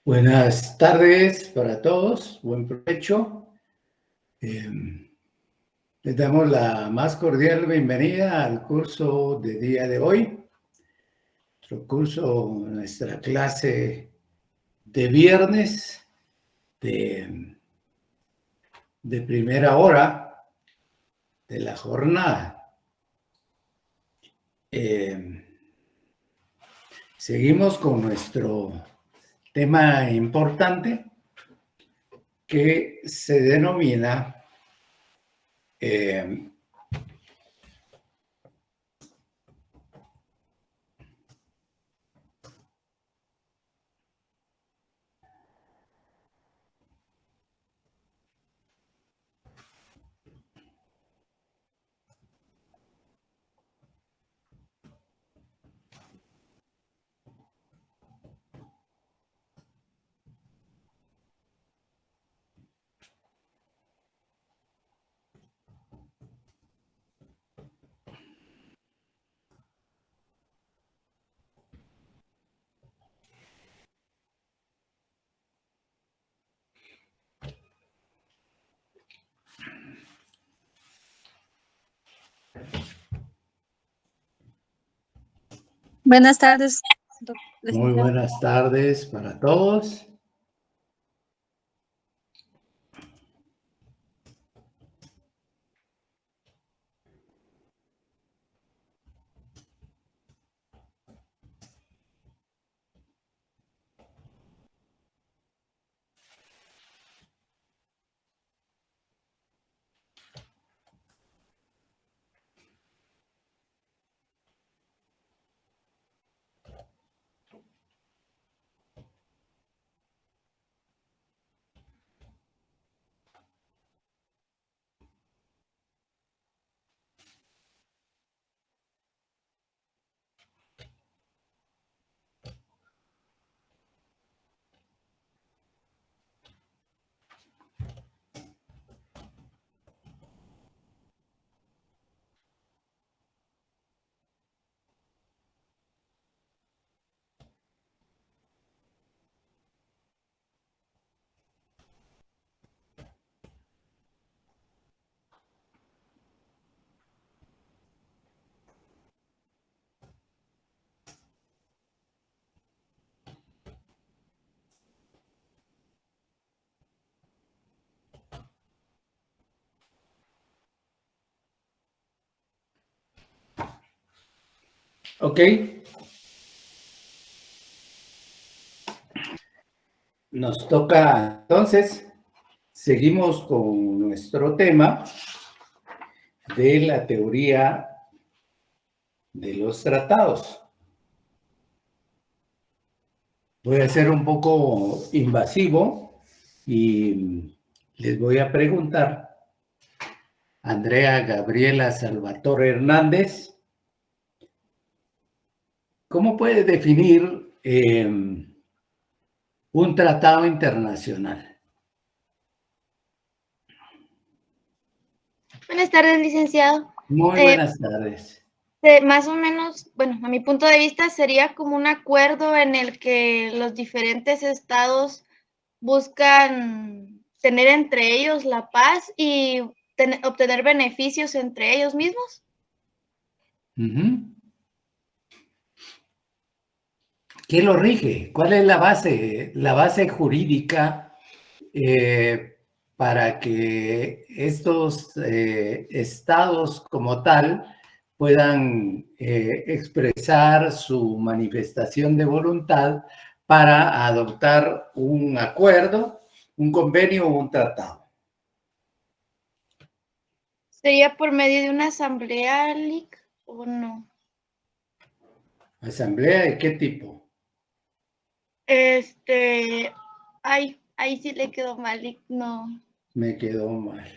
Buenas tardes para todos, buen provecho. Les damos la más cordial bienvenida al curso de día de hoy. Nuestro curso, nuestra clase de viernes de primera hora de la jornada. Seguimos con nuestro tema importante que se denomina Buenas tardes. Muy buenas tardes para todos. Ok. Nos toca, entonces, seguimos con nuestro tema de la teoría de los tratados. Voy a ser un poco invasivo y les voy a preguntar a Andrea Gabriela Salvatore Hernández, ¿cómo puede definir un tratado internacional? Buenas tardes, licenciado. Muy buenas tardes. Más o menos, bueno, a mi punto de vista sería como un acuerdo en el que los diferentes estados buscan tener entre ellos la paz y obtener beneficios entre ellos mismos. ¿Qué lo rige? ¿Cuál es la base jurídica para que estos estados como tal puedan expresar su manifestación de voluntad para adoptar un acuerdo, un convenio o un tratado? ¿Sería por medio de una asamblea, Lic, o no? ¿Asamblea de qué tipo? Ahí sí le quedó mal, Lic, no. Me quedó mal.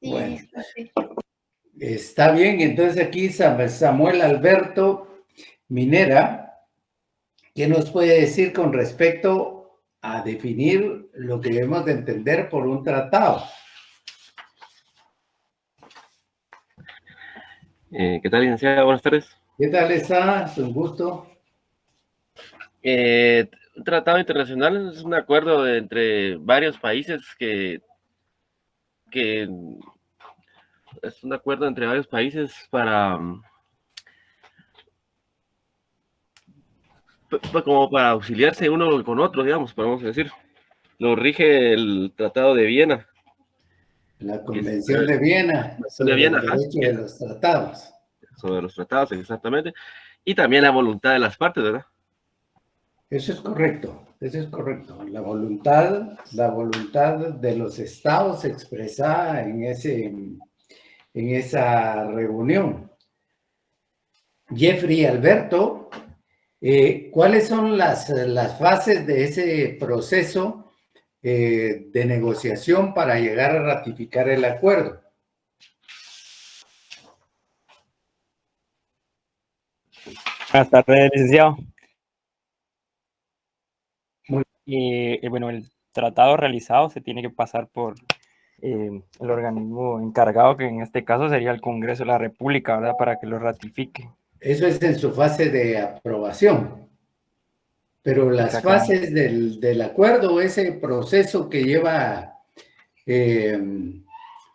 Sí, Bueno, disculpe. está bien. Entonces aquí Samuel Alberto Minera, ¿qué nos puede decir con respecto a definir lo que debemos de entender por un tratado? ¿Qué tal, licenciada? Buenas tardes. ¿Qué tal está? Es un gusto. Un tratado internacional es un acuerdo entre varios países que es un acuerdo entre varios países para como para auxiliarse uno con otro, digamos, podemos decir. Lo rige el Tratado de Viena. La Convención de Viena De sobre Viena, el derecho de los tratados. sobre los tratados, exactamente. Y también la voluntad de las partes, ¿verdad? Eso es correcto, eso es correcto. La voluntad de los estados expresada en esa reunión. Jeffrey, Alberto, ¿cuáles son las fases de ese proceso de negociación para llegar a ratificar el acuerdo? Buenas tardes, licenciado. Muy el tratado realizado se tiene que pasar por el organismo encargado, que en este caso sería el Congreso de la República, ¿verdad? Para que lo ratifique. Eso es en su fase de aprobación. Pero las fases del acuerdo, ese proceso que lleva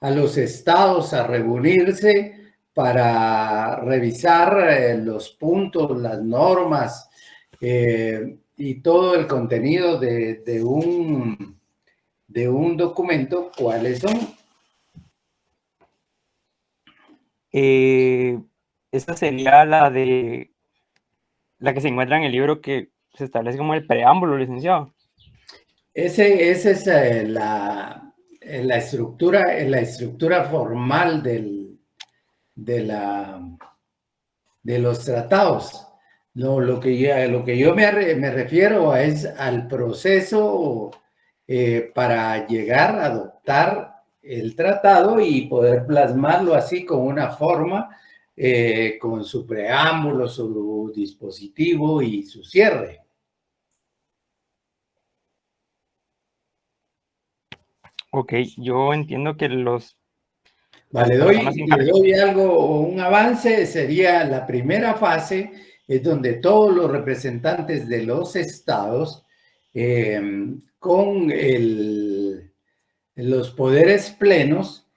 a los estados a reunirse para revisar los puntos, las normas y todo el contenido de un documento, ¿cuáles son? Esta sería la que se encuentra en el libro que se establece como el preámbulo, licenciado. Esa es la estructura formal de los tratados. Lo que yo me refiero es al proceso para llegar a adoptar el tratado y poder plasmarlo así con una forma, con su preámbulo, su dispositivo y su cierre. Ok, yo entiendo que Vale, le doy algo, un avance, sería la primera fase, es donde todos los representantes de los estados con los poderes plenos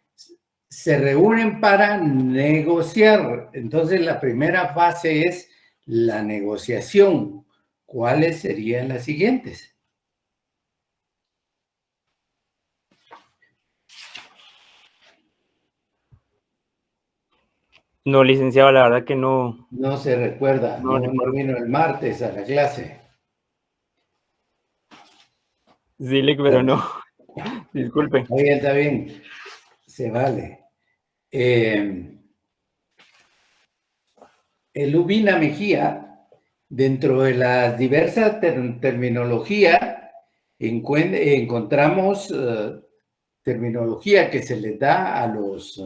se reúnen para negociar. Entonces, la primera fase es la negociación. ¿Cuáles serían las siguientes? No, licenciado, la verdad que no. No se recuerda, no vino el martes a la clase. Sí, pero no. Disculpe. Está bien. Se vale. Lubina Mejía, dentro de las diversas terminología, encontramos terminología que se les da a los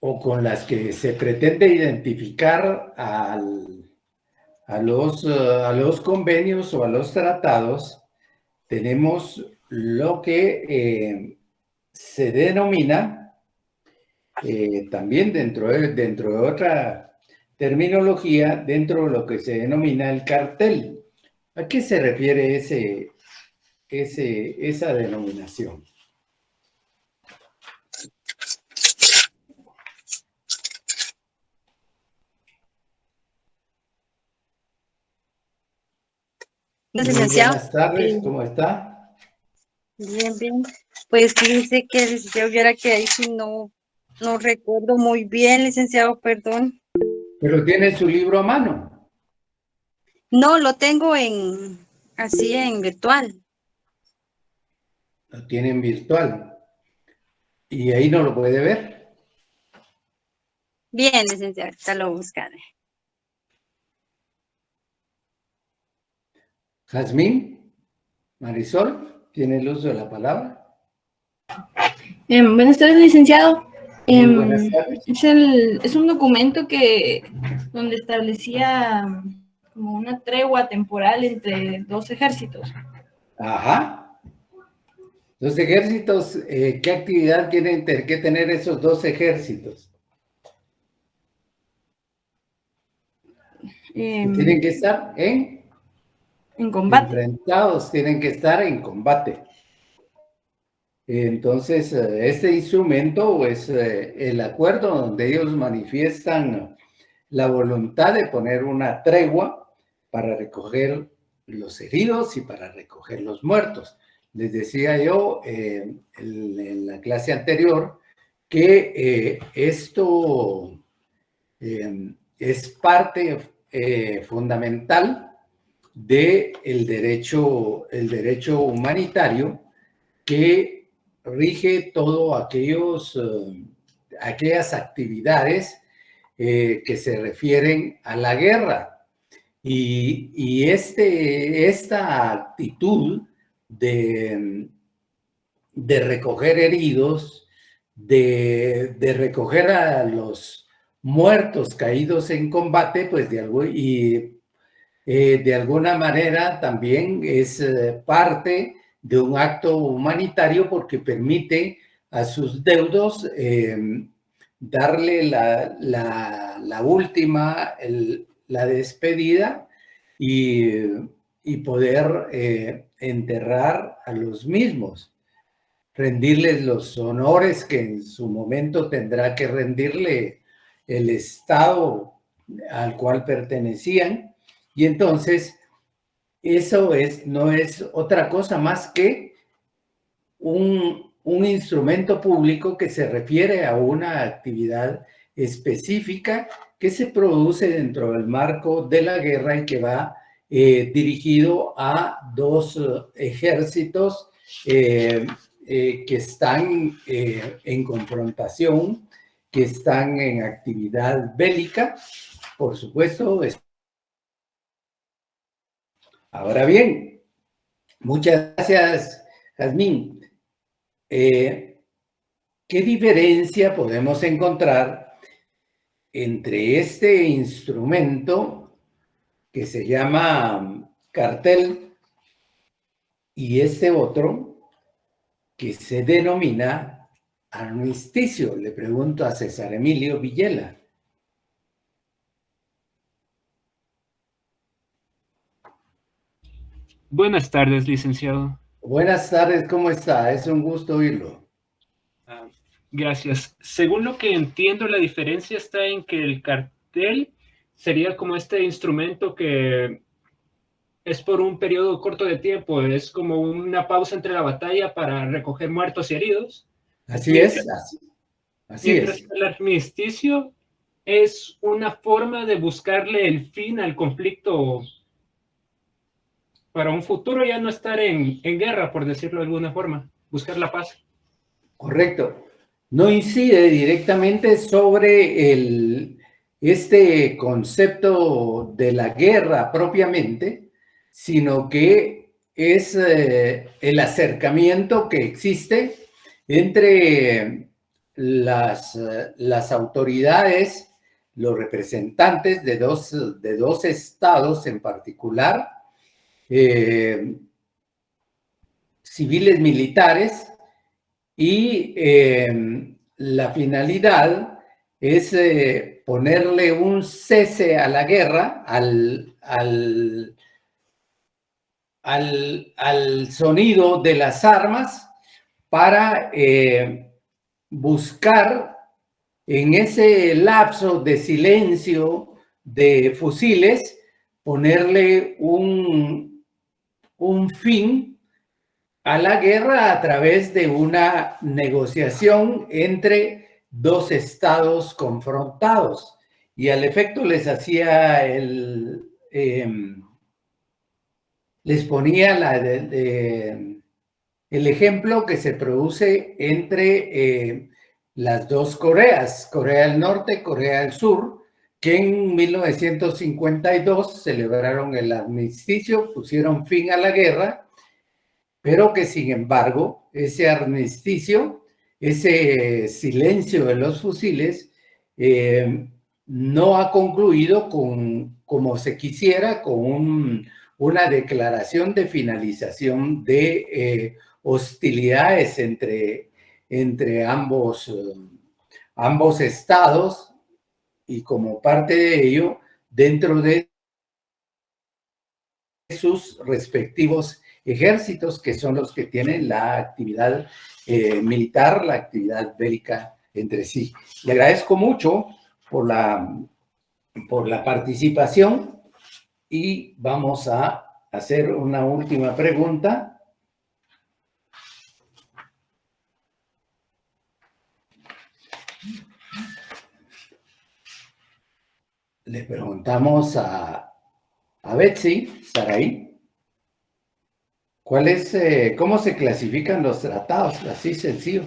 o con las que se pretende identificar a los convenios o a los tratados. Tenemos lo que se denomina también dentro de otra terminología, dentro de lo que se denomina el cartel. ¿A qué se refiere esa denominación? Licenciado. Buenas tardes, ¿cómo está? Bien, bien. Pues fíjese que licenciado viera que ahí sí no recuerdo muy bien, licenciado, perdón. Pero tiene su libro a mano. No, lo tengo así en virtual. Lo tiene en virtual. Y ahí no lo puede ver. Bien, licenciado, ahorita lo buscaré. Jazmín, Marisol, ¿tiene el uso de la palabra? Buenas tardes, licenciado. Muy buenas tardes. Es un documento donde establecía como una tregua temporal entre dos ejércitos. Ajá. Los ejércitos, ¿qué actividad tienen que tener esos dos ejércitos? Tienen que estar en combate. enfrentados, tienen que estar en combate. Entonces, este instrumento es el acuerdo donde ellos manifiestan la voluntad de poner una tregua para recoger los heridos y para recoger los muertos. Les decía yo en la clase anterior que esto es parte fundamental del derecho humanitario que rige todo aquellas actividades que se refieren a la guerra. Y esta actitud de recoger heridos, de recoger a los muertos caídos en combate, pues de alguna manera también es parte de un acto humanitario porque permite a sus deudos darle la última, la despedida y poder enterrar a los mismos, rendirles los honores que en su momento tendrá que rendirle el Estado al cual pertenecían. Y entonces, eso no es otra cosa más que un instrumento público que se refiere a una actividad específica que se produce dentro del marco de la guerra y que va dirigido a dos ejércitos que están en confrontación, que están en actividad bélica, por supuesto. Ahora bien, muchas gracias, Jazmín. ¿Qué diferencia podemos encontrar entre este instrumento que se llama cartel y este otro que se denomina armisticio? Le pregunto a César Emilio Villela. Buenas tardes, licenciado. Buenas tardes, ¿cómo está? Es un gusto oírlo. Gracias. Según lo que entiendo, la diferencia está en que el cartel sería como este instrumento que es por un periodo corto de tiempo, es como una pausa entre la batalla para recoger muertos y heridos. Así es, así mientras es. el armisticio es una forma de buscarle el fin al conflicto para un futuro ya no estar en guerra, por decirlo de alguna forma, buscar la paz. Correcto. No incide directamente sobre este concepto de la guerra propiamente, sino que es el acercamiento que existe entre las autoridades, los representantes de dos estados en particular, civiles militares, y la finalidad es ponerle un cese a la guerra, al sonido de las armas, para buscar en ese lapso de silencio de fusiles, ponerle un fin a la guerra a través de una negociación entre dos estados confrontados. Y al efecto les hacía les ponía el ejemplo que se produce entre las dos Coreas, Corea del Norte y Corea del Sur, que en 1952 celebraron el armisticio, pusieron fin a la guerra, pero que sin embargo ese armisticio, ese silencio de los fusiles, no ha concluido como se quisiera, con una declaración de finalización de hostilidades entre ambos estados, y como parte de ello, dentro de sus respectivos ejércitos, que son los que tienen la actividad militar, la actividad bélica entre sí. Le agradezco mucho por la participación y vamos a hacer una última pregunta. Le preguntamos a Betsy Saray, ¿cómo se clasifican los tratados? Así sencillo.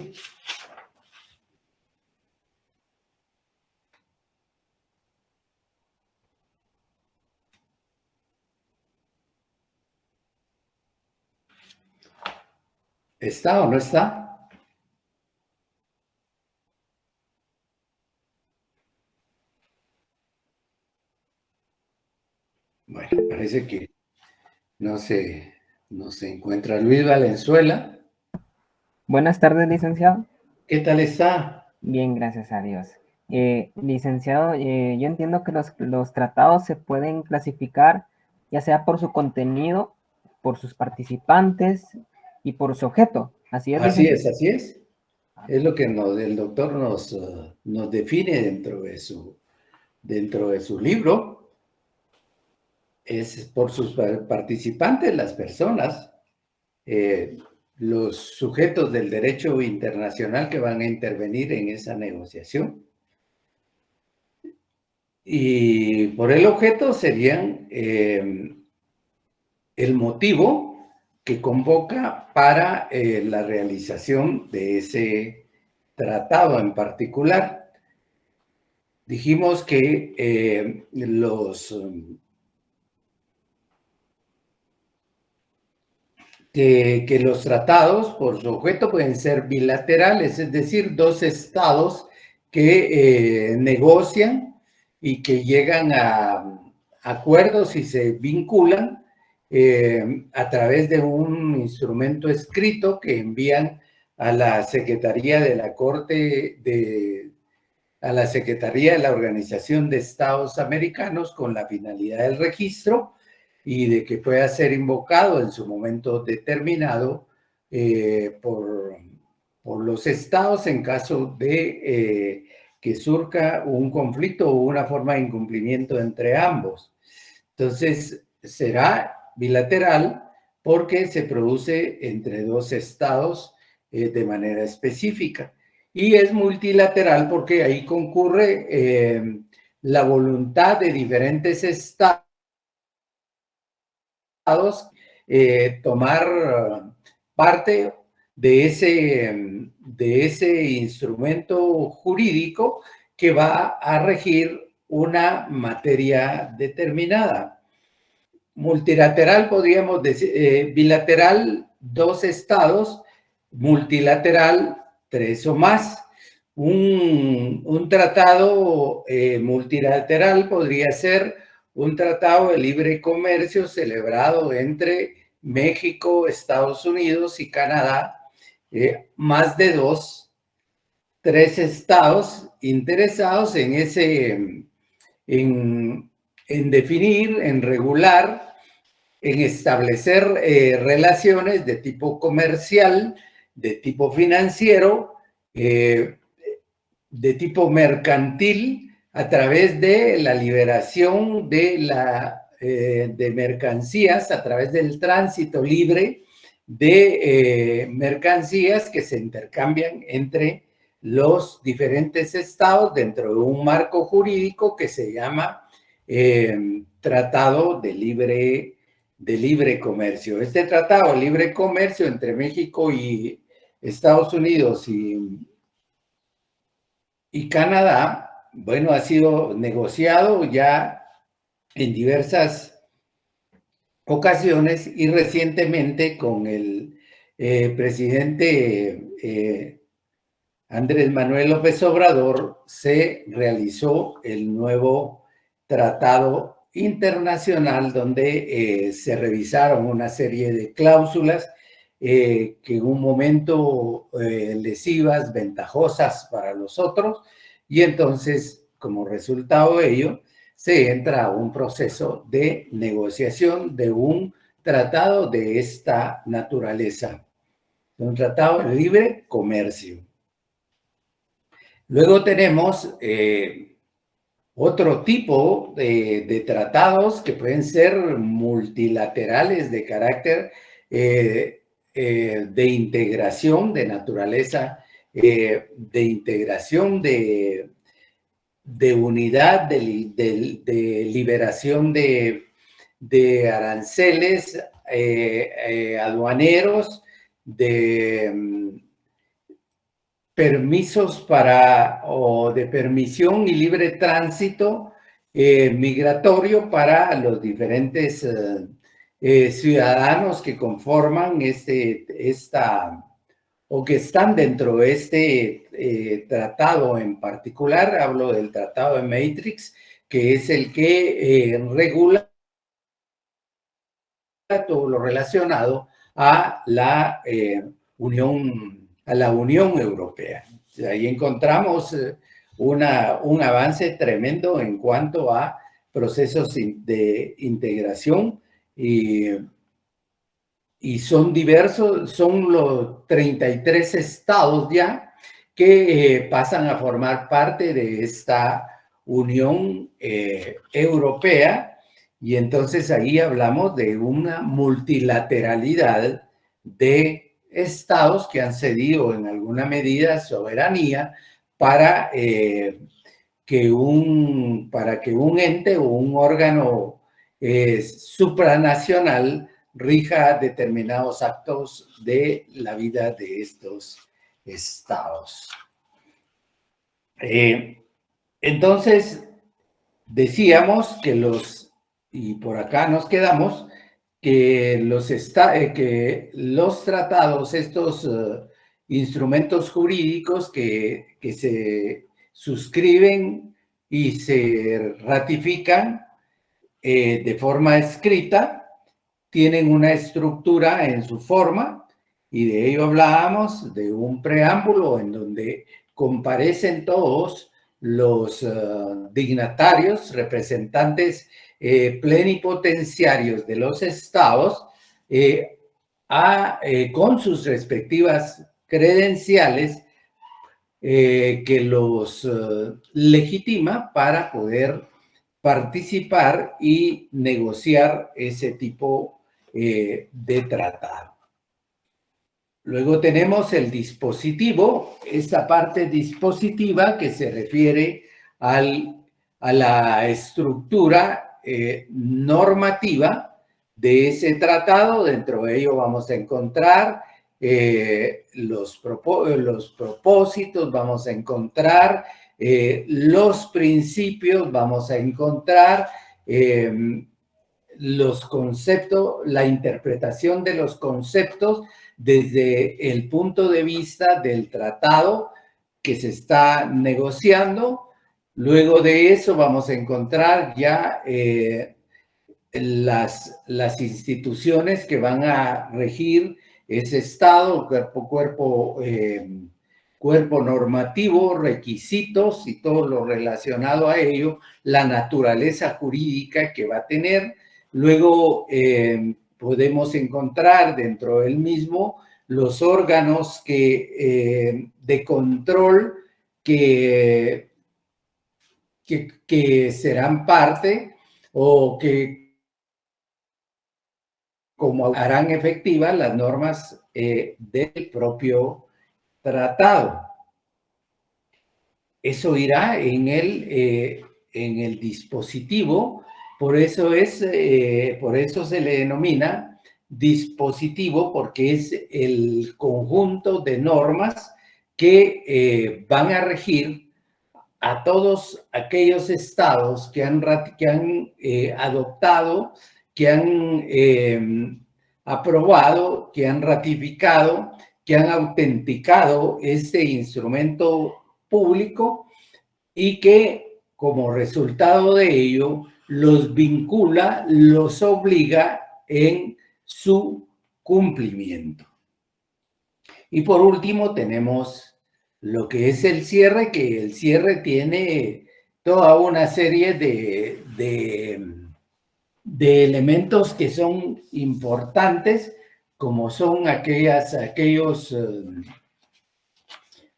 ¿Está o no está? Bueno, parece que no se encuentra. Luis Valenzuela. Buenas tardes, licenciado. ¿Qué tal está? Bien, gracias a Dios. Licenciado, yo entiendo que los tratados se pueden clasificar ya sea por su contenido, por sus participantes y por su objeto. Así es. Así es, así es. Es lo que el doctor nos define dentro de su libro. Es por sus participantes, las personas, los sujetos del derecho internacional que van a intervenir en esa negociación. Y por el objeto serían el motivo que convoca para la realización de ese tratado en particular. Dijimos que los tratados por su objeto pueden ser bilaterales, es decir, dos estados que negocian y que llegan a acuerdos y se vinculan a través de un instrumento escrito que envían a la Secretaría de la Corte a la Secretaría de la Organización de Estados Americanos con la finalidad del registro y de que pueda ser invocado en su momento determinado por los estados en caso de que surja un conflicto o una forma de incumplimiento entre ambos. Entonces, será bilateral porque se produce entre dos estados de manera específica. Y es multilateral porque ahí concurre la voluntad de diferentes estados tomar parte de ese instrumento jurídico que va a regir una materia determinada. Multilateral podríamos decir, bilateral, dos estados, multilateral, tres o más. Un tratado multilateral podría ser un tratado de libre comercio celebrado entre México, Estados Unidos y Canadá, más de tres estados interesados en definir, en regular, en establecer relaciones de tipo comercial, de tipo financiero, de tipo mercantil, a través de la liberación de mercancías, a través del tránsito libre de mercancías que se intercambian entre los diferentes estados dentro de un marco jurídico que se llama Tratado de Libre Comercio. Este Tratado de Libre Comercio entre México y Estados Unidos y Canadá, bueno, ha sido negociado ya en diversas ocasiones y recientemente con el presidente Andrés Manuel López Obrador se realizó el nuevo tratado internacional donde se revisaron una serie de cláusulas que en un momento lesivas, ventajosas para los otros, y entonces, como resultado de ello, se entra a un proceso de negociación de un tratado de esta naturaleza, un tratado de libre comercio. Luego tenemos otro tipo de tratados que pueden ser multilaterales de carácter de integración, de naturaleza, de integración, de unidad, de liberación de aranceles aduaneros, de permisos o de permisión y libre tránsito migratorio para los diferentes ciudadanos que conforman o que están dentro de este tratado en particular. Hablo del Tratado de Maastricht, que es el que regula todo lo relacionado a la Unión Europea. Ahí encontramos un avance tremendo en cuanto a procesos de integración y son diversos, son los 33 estados ya que pasan a formar parte de esta Unión Europea, y entonces ahí hablamos de una multilateralidad de estados que han cedido en alguna medida soberanía para que un ente o un órgano supranacional rija determinados actos de la vida de estos estados. Entonces, decíamos que y por acá nos quedamos, que los tratados, estos instrumentos jurídicos que se suscriben y se ratifican de forma escrita, tienen una estructura en su forma, y de ello hablábamos, de un preámbulo en donde comparecen todos los dignatarios, representantes plenipotenciarios de los estados, con sus respectivas credenciales que los legitima para poder participar y negociar ese tipo de tratado. Luego tenemos el dispositivo, esta parte dispositiva que se refiere a la estructura normativa de ese tratado. Dentro de ello vamos a encontrar los propósitos, vamos a encontrar los principios, vamos a encontrar los conceptos, la interpretación de los conceptos desde el punto de vista del tratado que se está negociando. Luego de eso vamos a encontrar ya las instituciones que van a regir ese estado, cuerpo normativo, requisitos y todo lo relacionado a ello, la naturaleza jurídica que va a tener. Luego podemos encontrar dentro del mismo los órganos de control que serán parte o que como harán efectivas las normas del propio tratado. Eso irá en el dispositivo, por eso se le denomina dispositivo, porque es el conjunto de normas que van a regir a todos aquellos estados que han adoptado, que han aprobado, que han ratificado, que han autenticado este instrumento público y que como resultado de ello los vincula, los obliga en su cumplimiento. Y por último tenemos lo que es el cierre, que el cierre tiene toda una serie de de elementos que son importantes, como son aquellos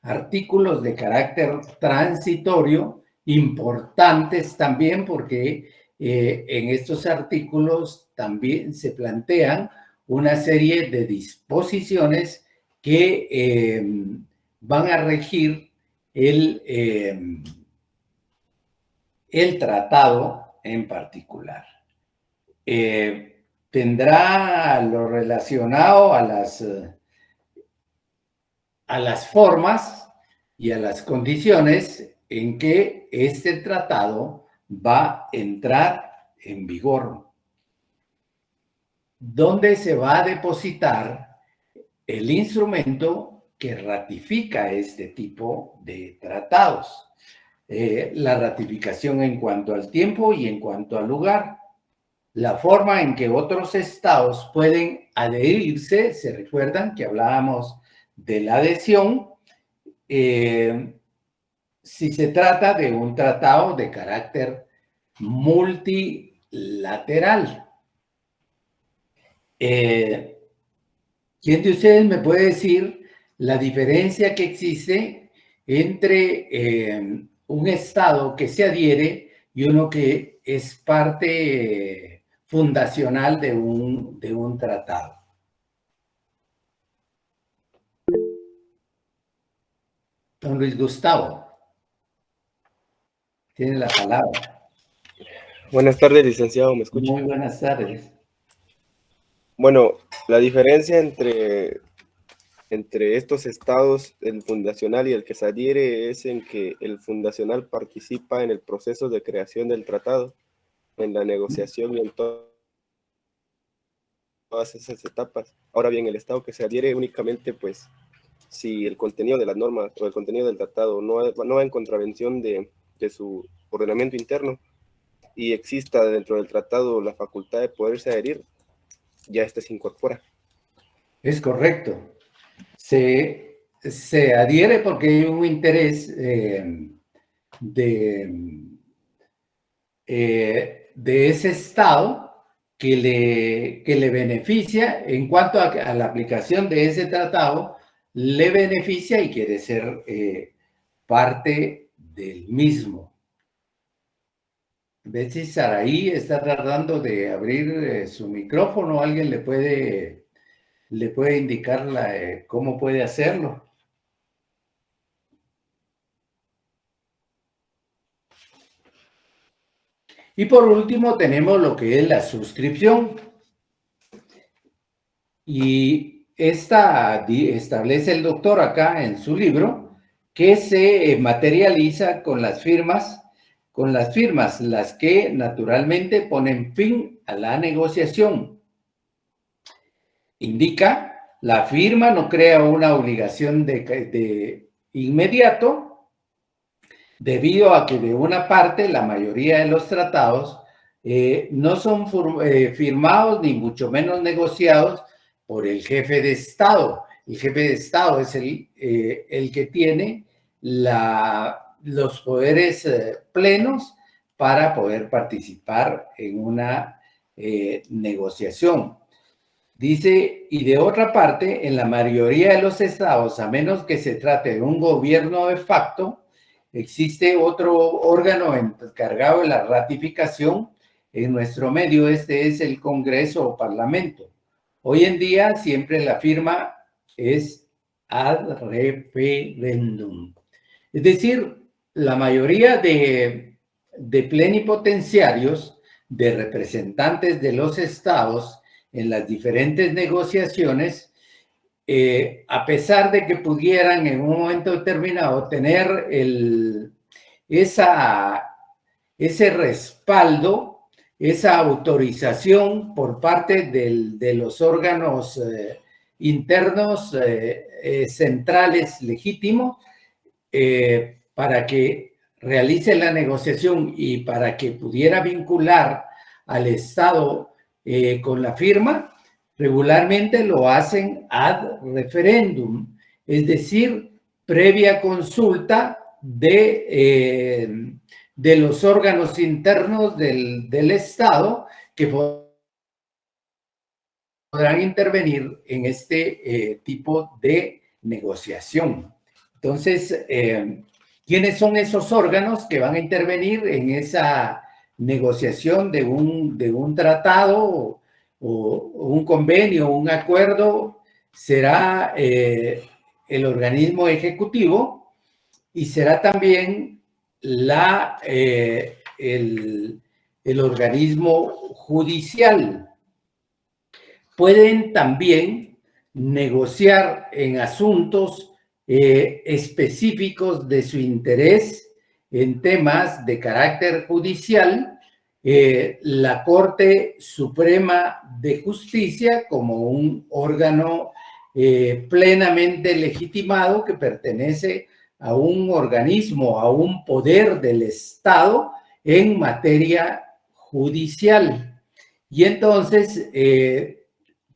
artículos de carácter transitorio, importantes también porque en estos artículos también se plantean una serie de disposiciones que van a regir el tratado en particular. Tendrá lo relacionado a las formas y a las condiciones en que este tratado va a entrar en vigor, donde se va a depositar el instrumento que ratifica este tipo de tratados. La ratificación en cuanto al tiempo y en cuanto al lugar. La forma en que otros estados pueden adherirse, se recuerdan que hablábamos de la adhesión, si se trata de un tratado de carácter multilateral. ¿Quién de ustedes me puede decir la diferencia que existe entre un estado que se adhiere y uno que es parte fundacional de un tratado? Don Luis Gustavo, tiene la palabra. Buenas tardes, licenciado, ¿me escucha? Muy buenas tardes. Bueno, la diferencia entre estos estados, el fundacional y el que se adhiere, es en que el fundacional participa en el proceso de creación del tratado, en la negociación y en todas esas etapas. Ahora bien, el estado que se adhiere únicamente, pues, si el contenido de las normas o el contenido del tratado no va en contravención de su ordenamiento interno y exista dentro del tratado la facultad de poderse adherir, ya este se incorpora. Es correcto. Se adhiere porque hay un interés de ese estado que le beneficia en cuanto a la aplicación de ese tratado, le beneficia y quiere ser parte del mismo. Betsy Saraí está tratando de abrir su micrófono. ¿Alguien le puede indicar cómo puede hacerlo? Y por último tenemos lo que es la suscripción. Y esta establece el doctor acá en su libro que se materializa con las firmas, las que naturalmente ponen fin a la negociación. Indica, la firma no crea una obligación de inmediato, debido a que de una parte la mayoría de los tratados no son firmados ni mucho menos negociados por el jefe de Estado. El jefe de Estado es el que tiene los poderes plenos para poder participar en una negociación. Dice, y de otra parte, en la mayoría de los estados, a menos que se trate de un gobierno de facto, existe otro órgano encargado de la ratificación. En nuestro medio este es el Congreso o Parlamento. Hoy en día siempre la firma es ad referendum. Es decir, la mayoría de plenipotenciarios, de representantes de los estados en las diferentes negociaciones, a pesar de que pudieran en un momento determinado tener ese respaldo, esa autorización por parte de los órganos internos centrales legítimos para que realice la negociación y para que pudiera vincular al Estado con la firma, regularmente lo hacen ad referendum, es decir, previa consulta de los órganos internos del Estado, que podrán intervenir en este tipo de negociación. Entonces, ¿quiénes son esos órganos que van a intervenir en esa negociación de un tratado o un convenio, un acuerdo? Será el organismo ejecutivo y será también el organismo judicial. Pueden también negociar en asuntos específicos de su interés en temas de carácter judicial, la Corte Suprema de Justicia como un órgano plenamente legitimado que pertenece a un organismo, a un poder del Estado en materia judicial. Y entonces,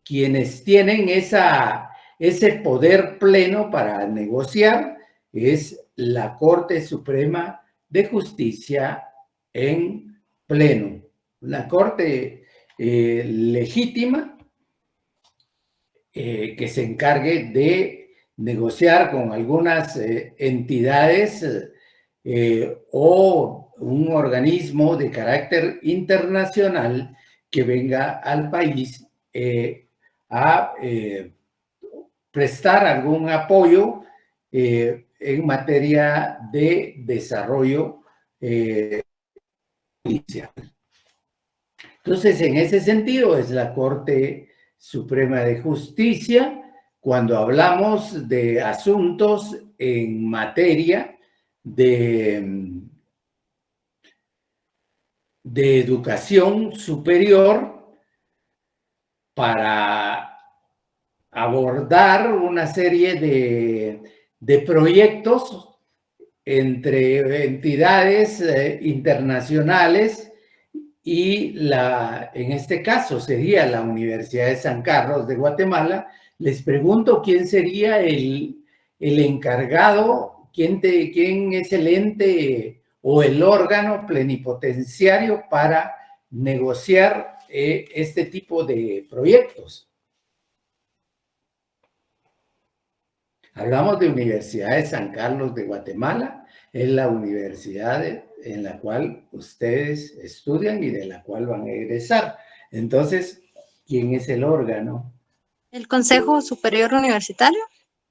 quienes tienen ese poder pleno para negociar es la Corte Suprema de Justicia en pleno. La Corte legítima que se encargue de negociar con algunas entidades o un organismo de carácter internacional que venga al país a prestar algún apoyo en materia de desarrollo judicial. Entonces, en ese sentido, es la Corte Suprema de Justicia cuando hablamos de asuntos en materia de educación superior para abordar una serie de proyectos entre entidades internacionales y en este caso sería la Universidad de San Carlos de Guatemala. Les pregunto quién sería el encargado, quién es el ente o el órgano plenipotenciario para negociar este tipo de proyectos. Hablamos de Universidad de San Carlos de Guatemala, es la universidad en la cual ustedes estudian y de la cual van a egresar. Entonces, ¿quién es el órgano? ¿El Consejo Superior Universitario?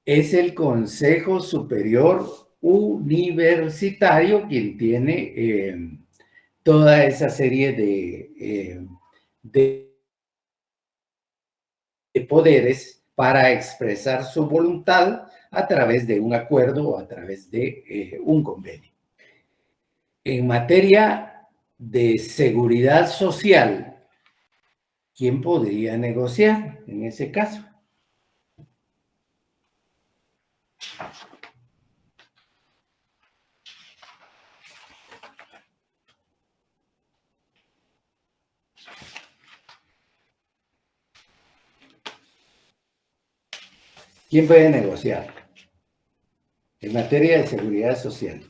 Es el Consejo Superior Universitario quien tiene toda esa serie de poderes para expresar su voluntad a través de un acuerdo o a través de un convenio. En materia de seguridad social, ¿quién podría negociar en ese caso? ¿Quién puede negociar en materia de seguridad social?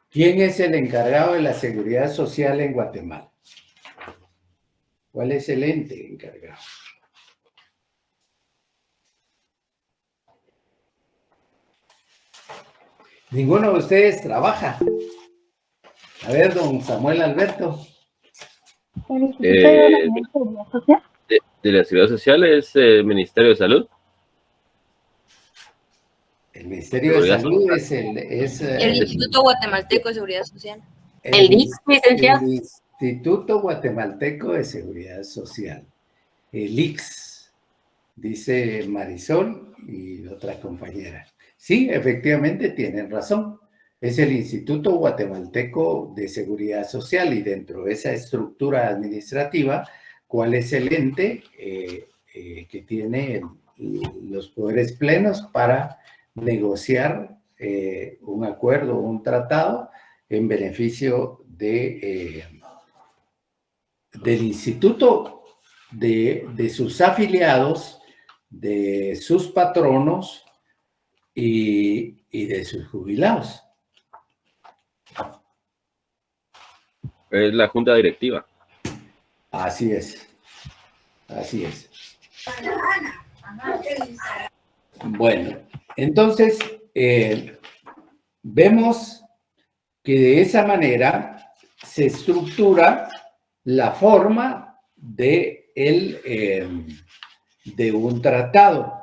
¿Quién es el encargado de la seguridad social en Guatemala? ¿Cuál es el ente encargado? Ninguno de ustedes trabaja. A ver, don Samuel Alberto. De la Seguridad Social es el Ministerio de Salud. El Ministerio de Salud es el Instituto Guatemalteco de Seguridad Social. El ICS, licenciado. El Instituto Guatemalteco de Seguridad Social. El ICS, dice Marisol y otra compañera. Sí, efectivamente tienen razón. Es el Instituto Guatemalteco de Seguridad Social y dentro de esa estructura administrativa, ¿cuál es el ente que tiene los poderes plenos para negociar un acuerdo o un tratado en beneficio del instituto, de sus afiliados, de sus patronos y de sus jubilados? Es la Junta Directiva. Así es. Así es. Bueno, entonces vemos que de esa manera se estructura la forma de un tratado.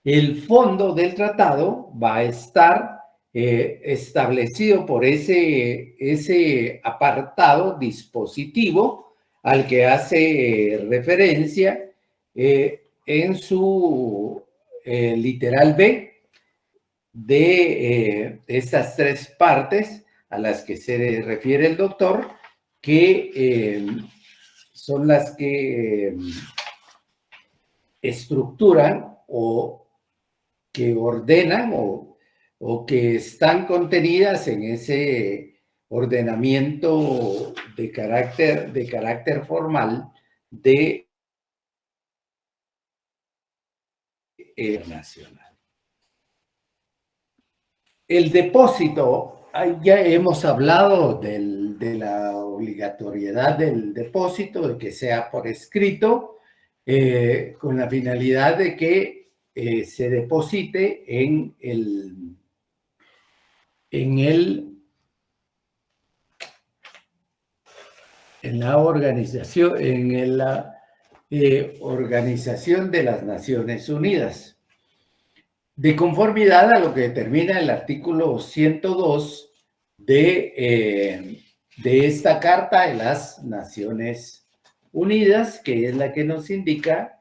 El fondo del tratado va a estar establecido por ese apartado dispositivo al que hace referencia en su literal B de estas tres partes a las que se refiere el doctor, que son las que estructuran o que ordenan o que están contenidas en ese ordenamiento de carácter formal de nacional. El depósito, ya hemos hablado de la obligatoriedad del depósito, de que sea por escrito, con la finalidad de que se deposite en la organización, Organización de las Naciones Unidas, de conformidad a lo que determina el artículo 102 de esta Carta de las Naciones Unidas, que es la que nos indica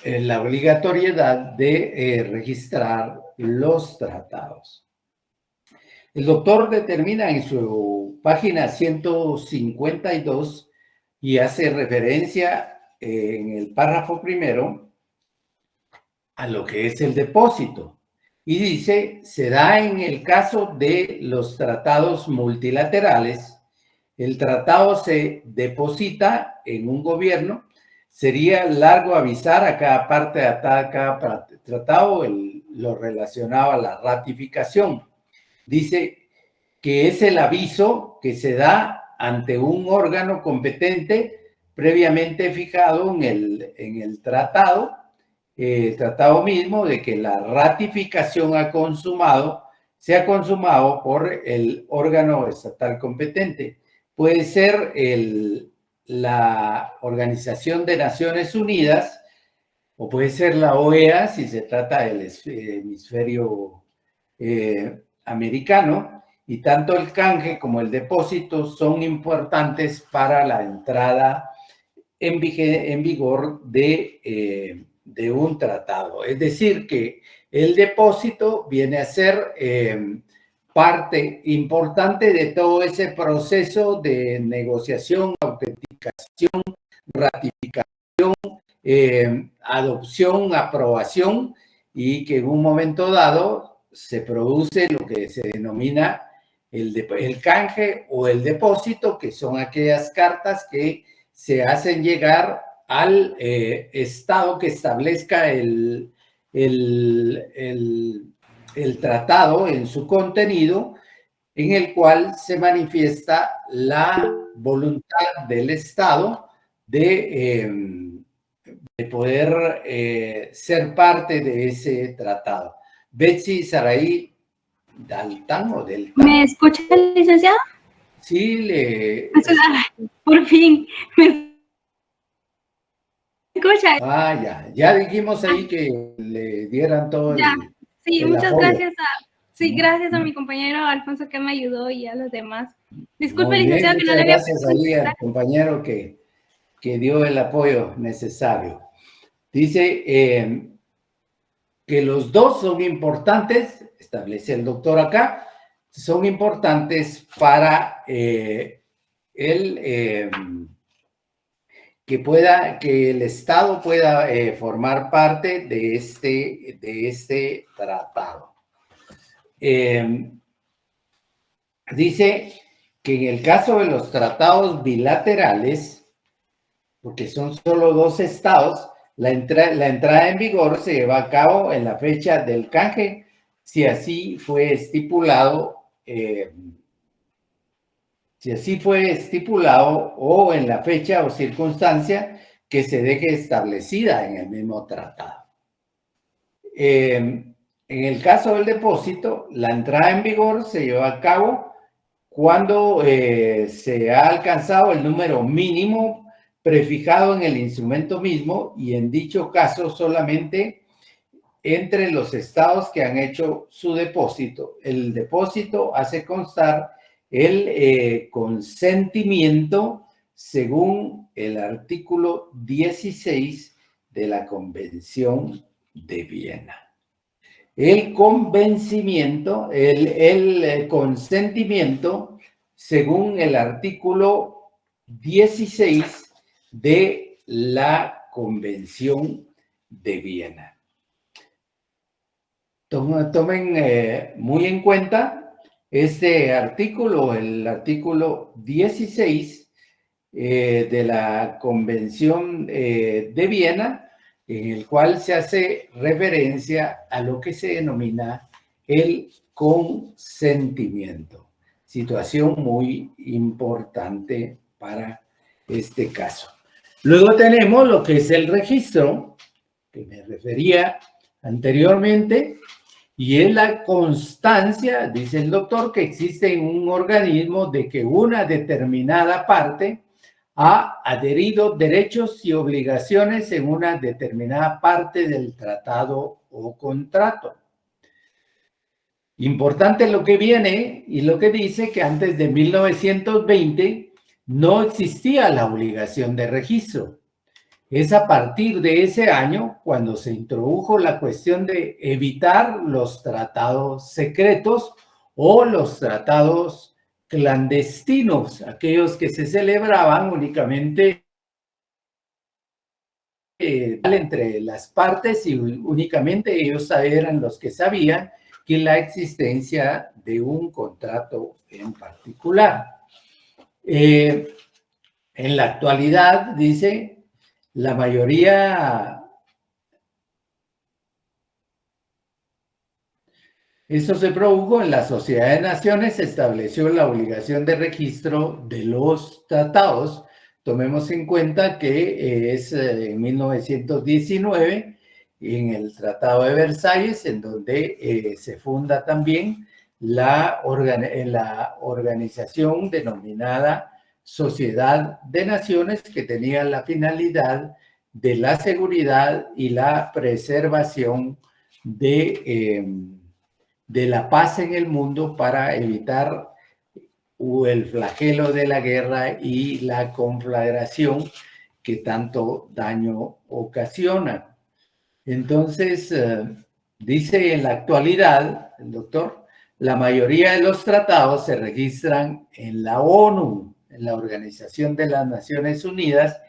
la obligatoriedad de registrar los tratados. El doctor determina en su página 152 y hace referencia en el párrafo primero a lo que es el depósito. Y dice, se da en el caso de los tratados multilaterales, el tratado se deposita en un gobierno. Sería largo avisar a cada parte de cada tratado lo relacionado a la ratificación. Dice que es el aviso que se da ante un órgano competente previamente fijado en el tratado mismo, de que la ratificación se ha consumado por el órgano estatal competente. Puede ser la Organización de Naciones Unidas o puede ser la OEA si se trata del hemisferio americano, y tanto el canje como el depósito son importantes para la entrada en vigor de un tratado. Es decir, que el depósito viene a ser parte importante de todo ese proceso de negociación, autenticación, ratificación, adopción, aprobación, y que en un momento dado se produce lo que se denomina el canje o el depósito, que son aquellas cartas que se hacen llegar al Estado que establezca el tratado en su contenido, en el cual se manifiesta la voluntad del Estado de poder ser parte de ese tratado. Betsy Saraí Daltán o del... ¿Me escucha, licenciado? Sí, por fin. ¿Me escucha? Ah, ya dijimos ahí que le dieran todo Sí, muchas apoyo. Gracias gracias a mi compañero Alfonso que me ayudó y a los demás. Disculpe, Muy bien, licenciado, que no le había gracias ahí al compañero que dio el apoyo necesario. Dice que los dos son importantes, establece el doctor acá, son importantes para que el Estado pueda formar parte de este tratado. Dice que en el caso de los tratados bilaterales, porque son solo dos estados, la entrada en vigor se lleva a cabo en la fecha del canje, si así fue estipulado si así fue estipulado o en la fecha o circunstancia que se deje establecida en el mismo tratado. En el caso del depósito, la entrada en vigor se lleva a cabo cuando se ha alcanzado el número mínimo prefijado en el instrumento mismo y en dicho caso solamente entre los estados que han hecho su depósito. El depósito hace constar el consentimiento según el artículo 16 de la Convención de Viena. El convencimiento, el consentimiento, según el artículo 16 de la Convención de Viena. Tomen muy en cuenta este artículo, el artículo 16 de la Convención de Viena, en el cual se hace referencia a lo que se denomina el consentimiento. Situación muy importante para este caso. Luego tenemos lo que es el registro, que me refería anteriormente, y es la constancia, dice el doctor, que existe en un organismo de que una determinada parte ha adherido derechos y obligaciones en una determinada parte del tratado o contrato. Importante lo que viene y lo que dice que antes de 1920 no existía la obligación de registro. Es a partir de ese año cuando se introdujo la cuestión de evitar los tratados secretos o los tratados clandestinos, aquellos que se celebraban únicamente entre las partes y únicamente ellos eran los que sabían que la existencia de un contrato en particular. En la actualidad, dice, la mayoría... Eso se produjo en la Sociedad de Naciones, se estableció la obligación de registro de los tratados. Tomemos en cuenta que es en 1919, en el Tratado de Versalles, en donde se funda también la organización denominada Sociedad de Naciones, que tenía la finalidad de la seguridad y la preservación de la paz en el mundo para evitar el flagelo de la guerra y la conflagración que tanto daño ocasiona. Entonces, dice en la actualidad, el doctor, la mayoría de los tratados se registran en la ONU, en la Organización de las Naciones Unidas,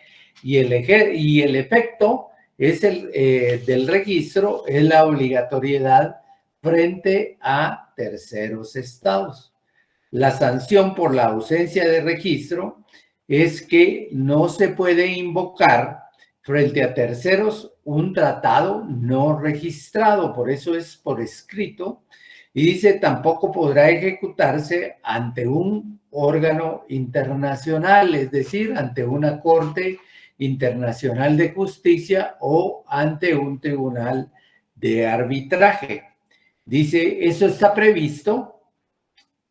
y el efecto es del registro es la obligatoriedad frente a terceros estados. La sanción por la ausencia de registro es que no se puede invocar frente a terceros un tratado no registrado, por eso es por escrito, y dice tampoco podrá ejecutarse ante un órgano internacional, es decir, ante una corte internacional de justicia o ante un tribunal de arbitraje. Dice, eso está previsto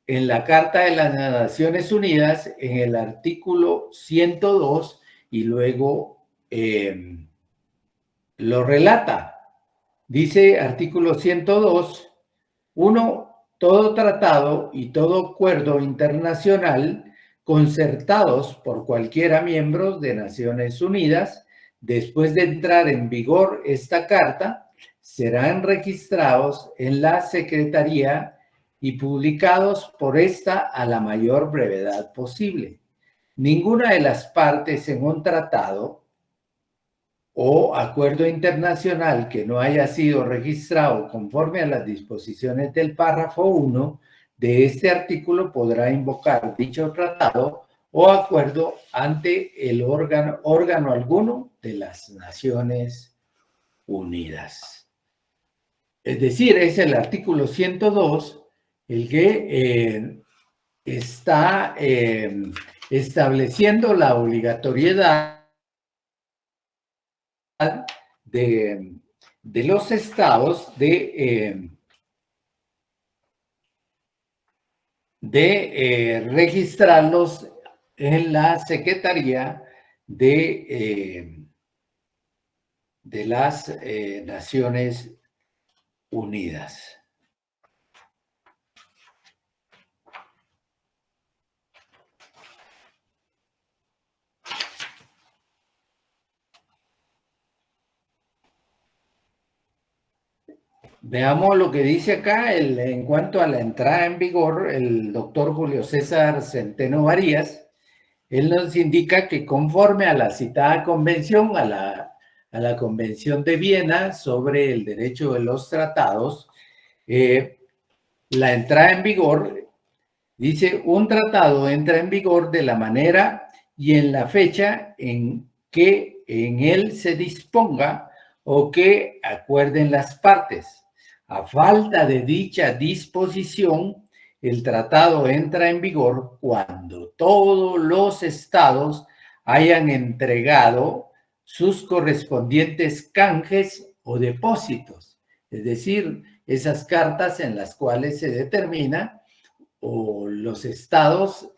en la Carta de las Naciones Unidas, en el artículo 102, y luego lo relata. Dice artículo 102, 1, todo tratado y todo acuerdo internacional concertados por cualquiera miembro de Naciones Unidas, después de entrar en vigor esta carta, serán registrados en la Secretaría y publicados por esta a la mayor brevedad posible. Ninguna de las partes en un tratado o acuerdo internacional que no haya sido registrado conforme a las disposiciones del párrafo 1 de este artículo podrá invocar dicho tratado o acuerdo ante el órgano alguno de las Naciones Unidas. Es decir, es el artículo 102 el que está estableciendo la obligatoriedad de los estados de registrarlos en la Secretaría de las Naciones Unidas. Veamos lo que dice acá en cuanto a la entrada en vigor, el doctor Julio César Centeno Varías. Él nos indica que conforme a la citada convención, a la Convención de Viena sobre el derecho de los tratados, la entrada en vigor, dice, un tratado entra en vigor de la manera y en la fecha en que en él se disponga o que acuerden las partes. A falta de dicha disposición, el tratado entra en vigor cuando todos los estados hayan entregado sus correspondientes canjes o depósitos, es decir, esas cartas en las cuales se determina o los estados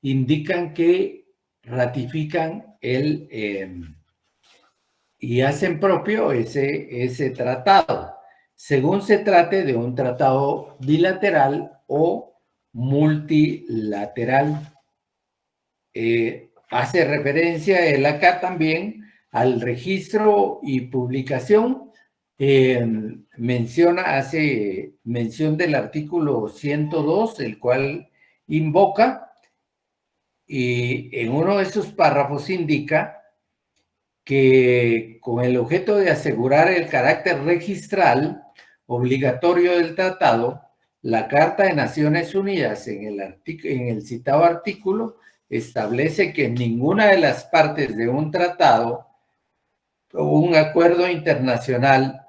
indican que ratifican y hacen propio ese tratado, según se trate de un tratado bilateral o multilateral. Hace referencia él acá también al registro y publicación. Hace mención del artículo 102, el cual invoca, y en uno de esos párrafos indica que con el objeto de asegurar el carácter registral obligatorio del tratado, la Carta de Naciones Unidas en el citado artículo establece que ninguna de las partes de un tratado o un acuerdo internacional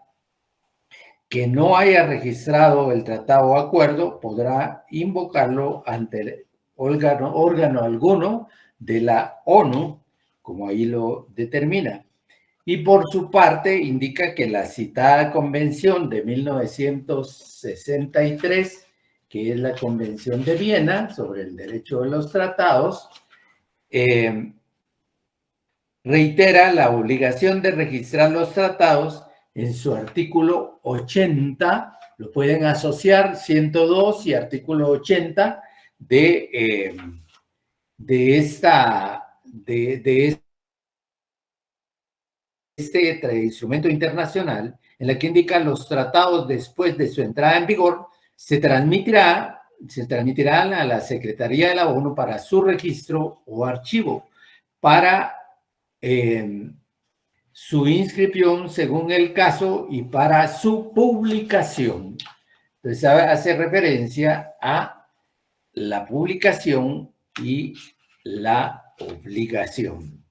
que no haya registrado el tratado o acuerdo podrá invocarlo ante el órgano alguno de la ONU, como ahí lo determina. Y por su parte indica que la citada convención de 1963, que es la Convención de Viena sobre el derecho de los tratados, reitera la obligación de registrar los tratados en su artículo 80, lo pueden asociar 102 y artículo 80 de este instrumento internacional, en la que indica los tratados después de su entrada en vigor, se transmitirán a la Secretaría de la ONU para su registro o archivo, para su inscripción según el caso y para su publicación. Entonces hace referencia a la publicación y la obligación.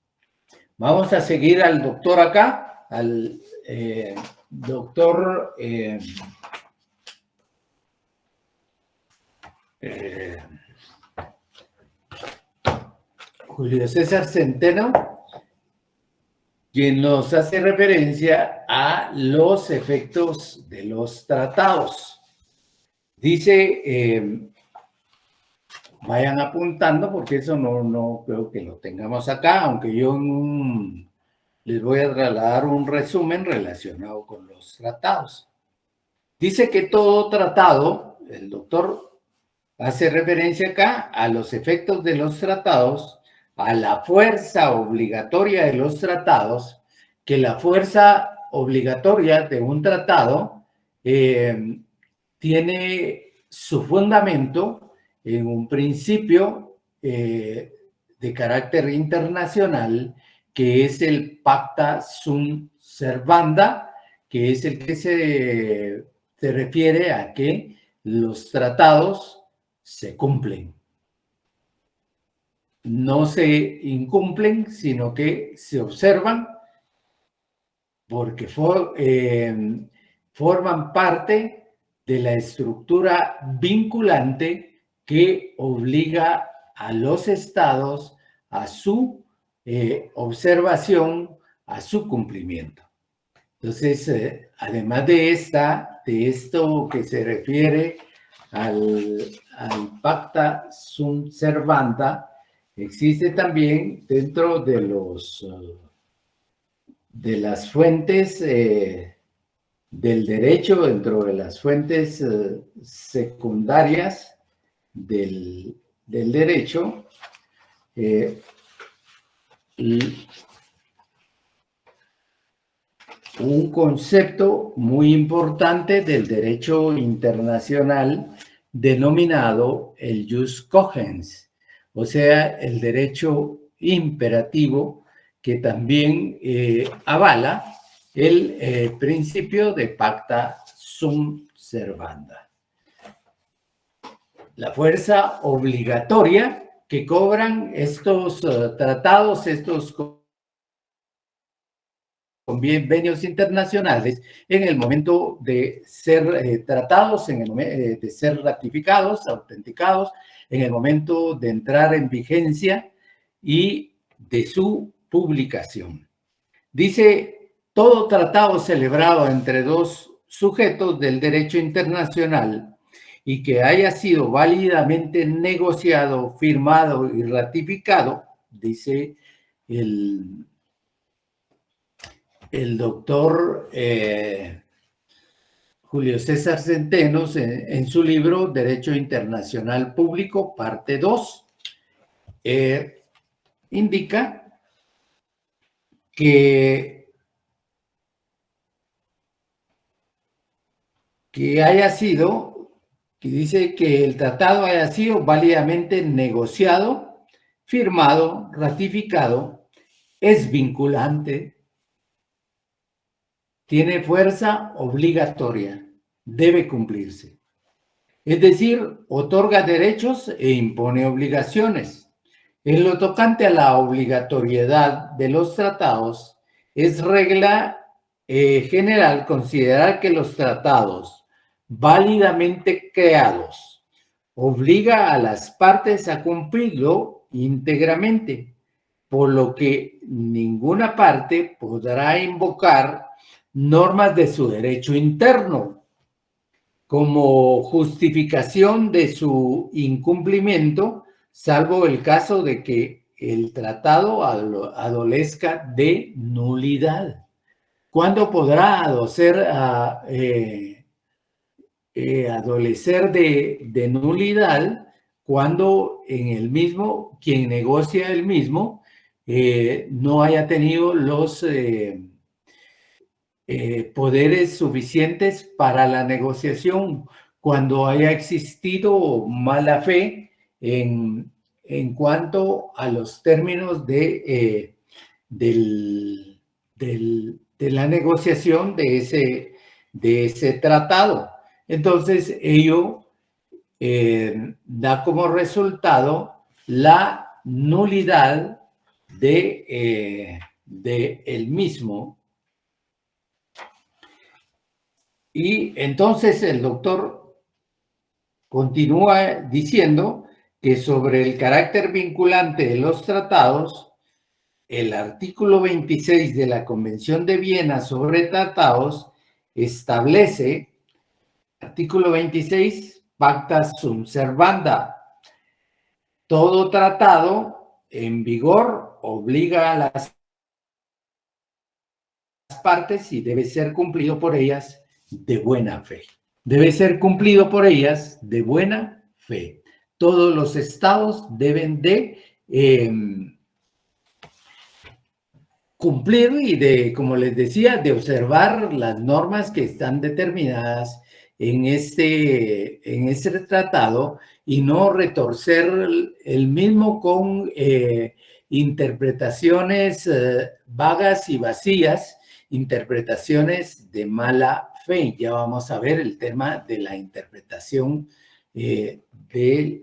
Vamos a seguir al doctor acá, al doctor Julio César Centeno, quien nos hace referencia a los efectos de los tratados. Dice, vayan apuntando porque eso no creo que lo tengamos acá, aunque yo les voy a trasladar un resumen relacionado con los tratados. Dice que todo tratado, el doctor hace referencia acá a los efectos de los tratados, a la fuerza obligatoria de los tratados, que la fuerza obligatoria de un tratado tiene su fundamento en un principio de carácter internacional, que es el Pacta Sunt Servanda, que es el que se refiere a que los tratados se cumplen. No se incumplen, sino que se observan porque forman parte de la estructura vinculante que obliga a los estados a su observación, a su cumplimiento. Entonces, además de esto que se refiere al Pacta Sunt Servanda, existe también dentro de las fuentes del derecho, dentro de las fuentes secundarias del derecho, un concepto muy importante del derecho internacional denominado el jus cogens, o sea, el derecho imperativo que también avala el principio de pacta sunt servanda. La fuerza obligatoria que cobran estos tratados, estos convenios internacionales en el momento de ser tratados, en el momento de ser ratificados, autenticados, en el momento de entrar en vigencia y de su publicación. Dice, todo tratado celebrado entre dos sujetos del derecho internacional y que haya sido válidamente negociado, firmado y ratificado, dice el doctor Julio César Centenos en su libro Derecho Internacional Público, parte 2, indica que haya sido, que dice que el tratado haya sido válidamente negociado, firmado, ratificado, es vinculante, tiene fuerza obligatoria, debe cumplirse. Es decir, otorga derechos e impone obligaciones. En lo tocante a la obligatoriedad de los tratados, es regla general considerar que los tratados válidamente creados obliga a las partes a cumplirlo íntegramente, por lo que ninguna parte podrá invocar normas de su derecho interno como justificación de su incumplimiento, salvo el caso de que el tratado adolezca de nulidad. ¿Cuándo podrá adolecer de nulidad? Cuando en el mismo, quien negocia el mismo, no haya tenido los poderes suficientes para la negociación, cuando haya existido mala fe en cuanto a los términos de la negociación de ese tratado. Entonces, ello da como resultado la nulidad de el mismo. Y entonces el doctor continúa diciendo que sobre el carácter vinculante de los tratados, el artículo 26 de la Convención de Viena sobre tratados establece, artículo 26, pacta sunt servanda. Todo tratado en vigor obliga a las partes y debe ser cumplido por ellas de buena fe. Debe ser cumplido por ellas de buena fe. Todos los estados deben de cumplir y de, como les decía, de observar las normas que están determinadas en este tratado y no retorcer el mismo con interpretaciones vagas y vacías, interpretaciones de mala fe. Ya vamos a ver el tema de la interpretación de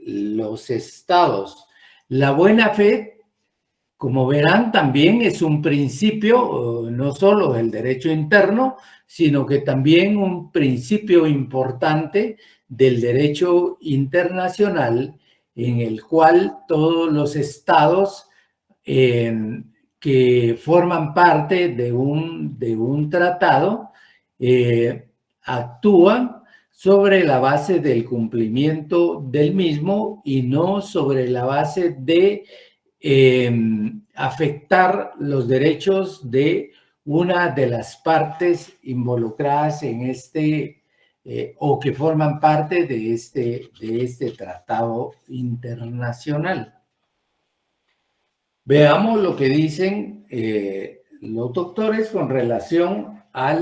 los estados. La buena fe Como verán, también es un principio, no solo del derecho interno, sino que también un principio importante del derecho internacional, en el cual todos los estados que forman parte de un tratado actúan sobre la base del cumplimiento del mismo y no sobre la base de afectar los derechos de una de las partes involucradas en este o que forman parte de este tratado internacional. Veamos lo que dicen los doctores con relación a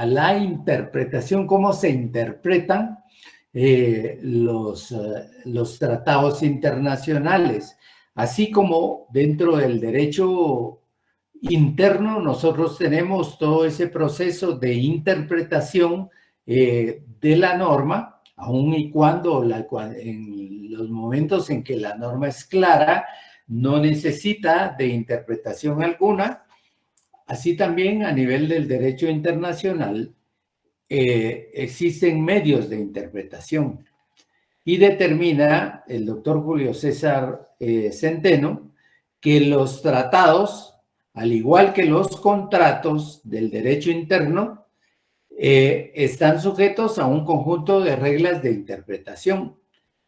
la interpretación, cómo se interpretan los tratados internacionales. Así como dentro del derecho interno nosotros tenemos todo ese proceso de interpretación de la norma, aun y cuando en los momentos en que la norma es clara, no necesita de interpretación alguna. Así también a nivel del derecho internacional existen medios de interpretación. Y determina el doctor Julio César Centeno que los tratados, al igual que los contratos del derecho interno, están sujetos a un conjunto de reglas de interpretación.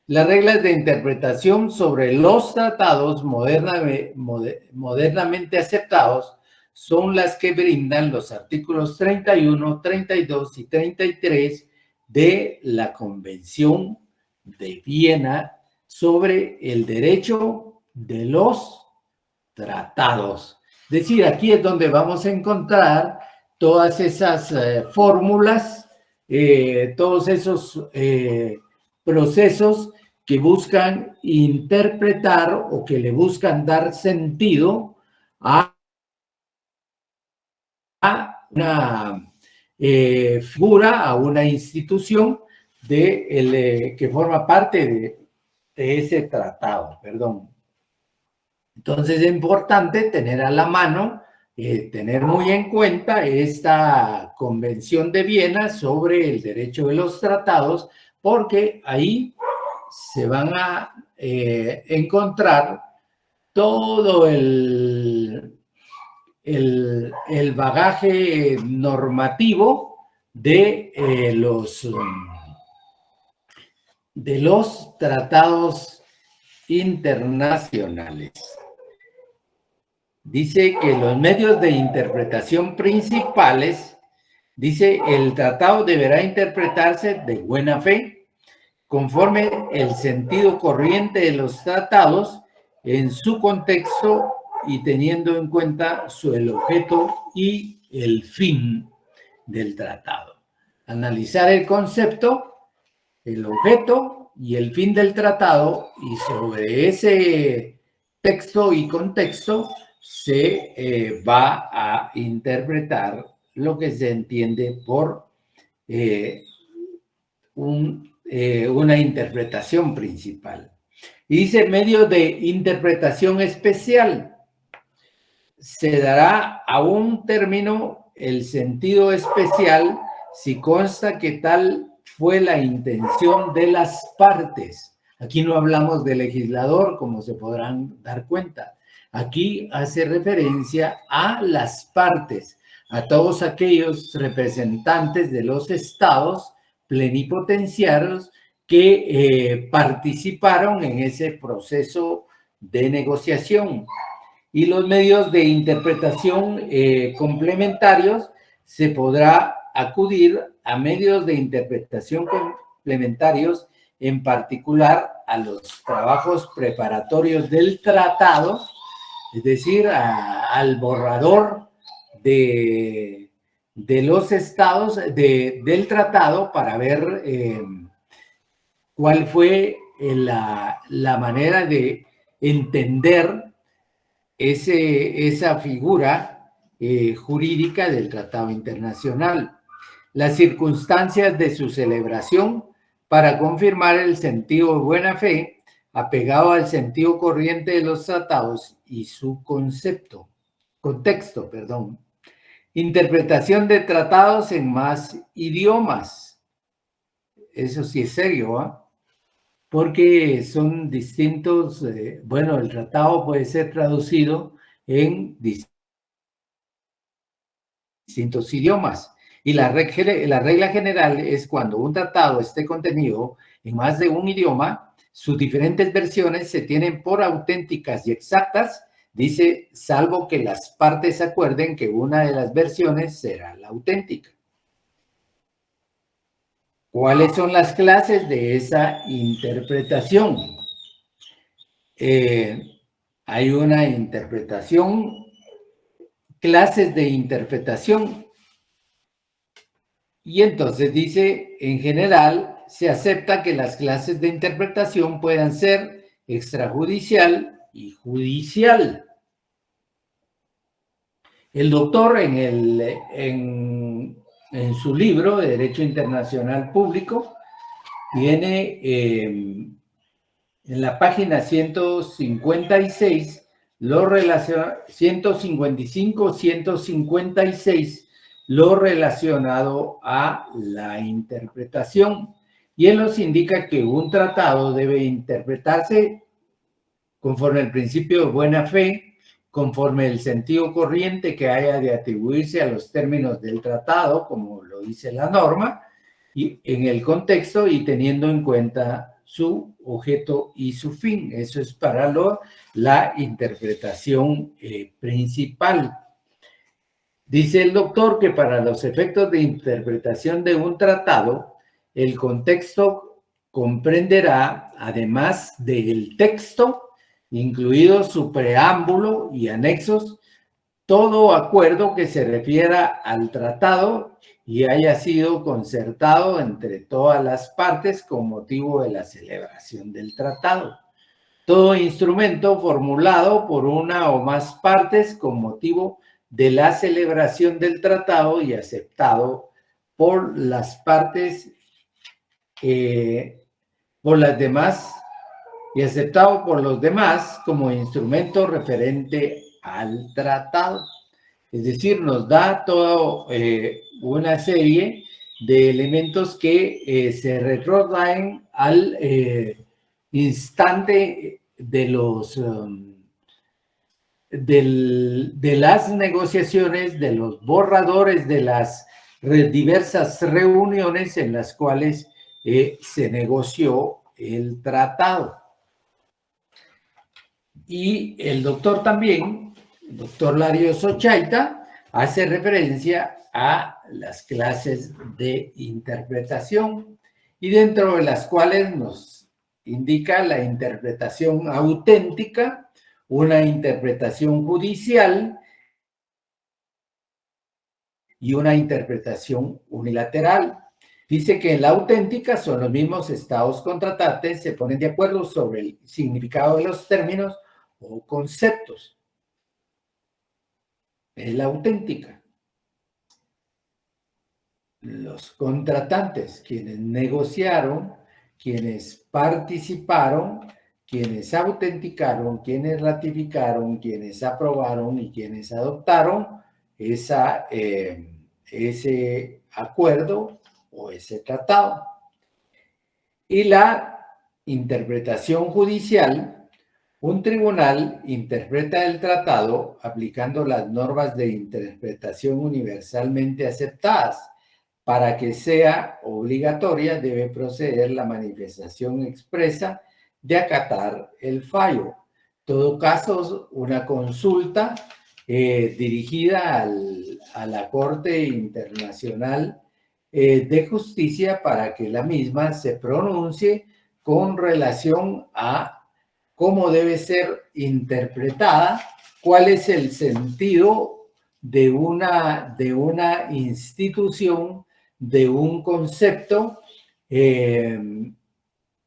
Las reglas de interpretación sobre los tratados modernamente aceptados son las que brindan los artículos 31, 32 y 33 de la Convención de Viena sobre el derecho de los tratados. Es decir, aquí es donde vamos a encontrar todas esas fórmulas, todos esos procesos que buscan interpretar o que le buscan dar sentido a una figura, a una institución que forma parte de ese tratado, perdón. Entonces es importante tener a la mano, tener muy en cuenta esta Convención de Viena sobre el derecho de los tratados, porque ahí se van a encontrar todo el bagaje normativo de los tratados internacionales. Dice que los medios de interpretación principales, dice, el tratado deberá interpretarse de buena fe, conforme el sentido corriente de los tratados en su contexto y teniendo en cuenta el objeto y el fin del tratado. Analizar el concepto, el objeto y el fin del tratado, y sobre ese texto y contexto se va a interpretar lo que se entiende por una interpretación principal. Y dice medio de interpretación especial. Se dará a un término el sentido especial si consta que tal fue la intención de las partes. Aquí no hablamos de legislador, como se podrán dar cuenta. Aquí hace referencia a las partes, a todos aquellos representantes de los estados plenipotenciarios que participaron en ese proceso de negociación. Y los medios de interpretación complementarios, se podrá acudir a medios de interpretación complementarios, en particular a los trabajos preparatorios del tratado, es decir, al borrador de los estados del tratado, para ver cuál fue la manera de entender esa figura jurídica del tratado internacional, las circunstancias de su celebración para confirmar el sentido de buena fe, apegado al sentido corriente de los tratados y su contexto. Interpretación de tratados en más idiomas. Eso sí es serio, ¿ah? Porque son distintos, bueno, el tratado puede ser traducido en distintos idiomas. Y la regla general es cuando un tratado esté contenido en más de un idioma, sus diferentes versiones se tienen por auténticas y exactas, dice, salvo que las partes acuerden que una de las versiones será la auténtica. ¿Cuáles son las clases de esa interpretación? Hay una interpretación, clases de interpretación. Y entonces dice, en general, se acepta que las clases de interpretación puedan ser extrajudicial y judicial. El doctor en su libro de Derecho Internacional Público tiene en la página 156, 155-156, lo relacionado a la interpretación. Y él nos indica que un tratado debe interpretarse conforme al principio de buena fe, conforme el sentido corriente que haya de atribuirse a los términos del tratado, como lo dice la norma, y en el contexto y teniendo en cuenta su objeto y su fin. Eso es para la interpretación principal. Dice el doctor que para los efectos de interpretación de un tratado, el contexto comprenderá, además del texto, incluido su preámbulo y anexos, todo acuerdo que se refiera al tratado y haya sido concertado entre todas las partes con motivo de la celebración del tratado. Todo instrumento formulado por una o más partes con motivo de la celebración del tratado y aceptado por las partes, por las demás, y aceptado por los demás como instrumento referente al tratado. Es decir, nos da toda una serie de elementos que se retrotraen al instante de las negociaciones, de los borradores de las diversas reuniones en las cuales se negoció el tratado. Y el doctor también, el doctor Larios Ochaita, hace referencia a las clases de interpretación y dentro de las cuales nos indica la interpretación auténtica, una interpretación judicial y una interpretación unilateral. Dice que en la auténtica son los mismos estados contratantes, se ponen de acuerdo sobre el significado de los términos o conceptos. Es la auténtica. Los contratantes, quienes negociaron, quienes participaron, quienes autenticaron, quienes ratificaron, quienes aprobaron y quienes adoptaron ese acuerdo o ese tratado. Y la interpretación judicial. Un tribunal interpreta el tratado aplicando las normas de interpretación universalmente aceptadas. Para que sea obligatoria, debe proceder la manifestación expresa de acatar el fallo. En todo caso, una consulta dirigida a la Corte Internacional de Justicia para que la misma se pronuncie con relación a cómo debe ser interpretada, cuál es el sentido de una institución, de un concepto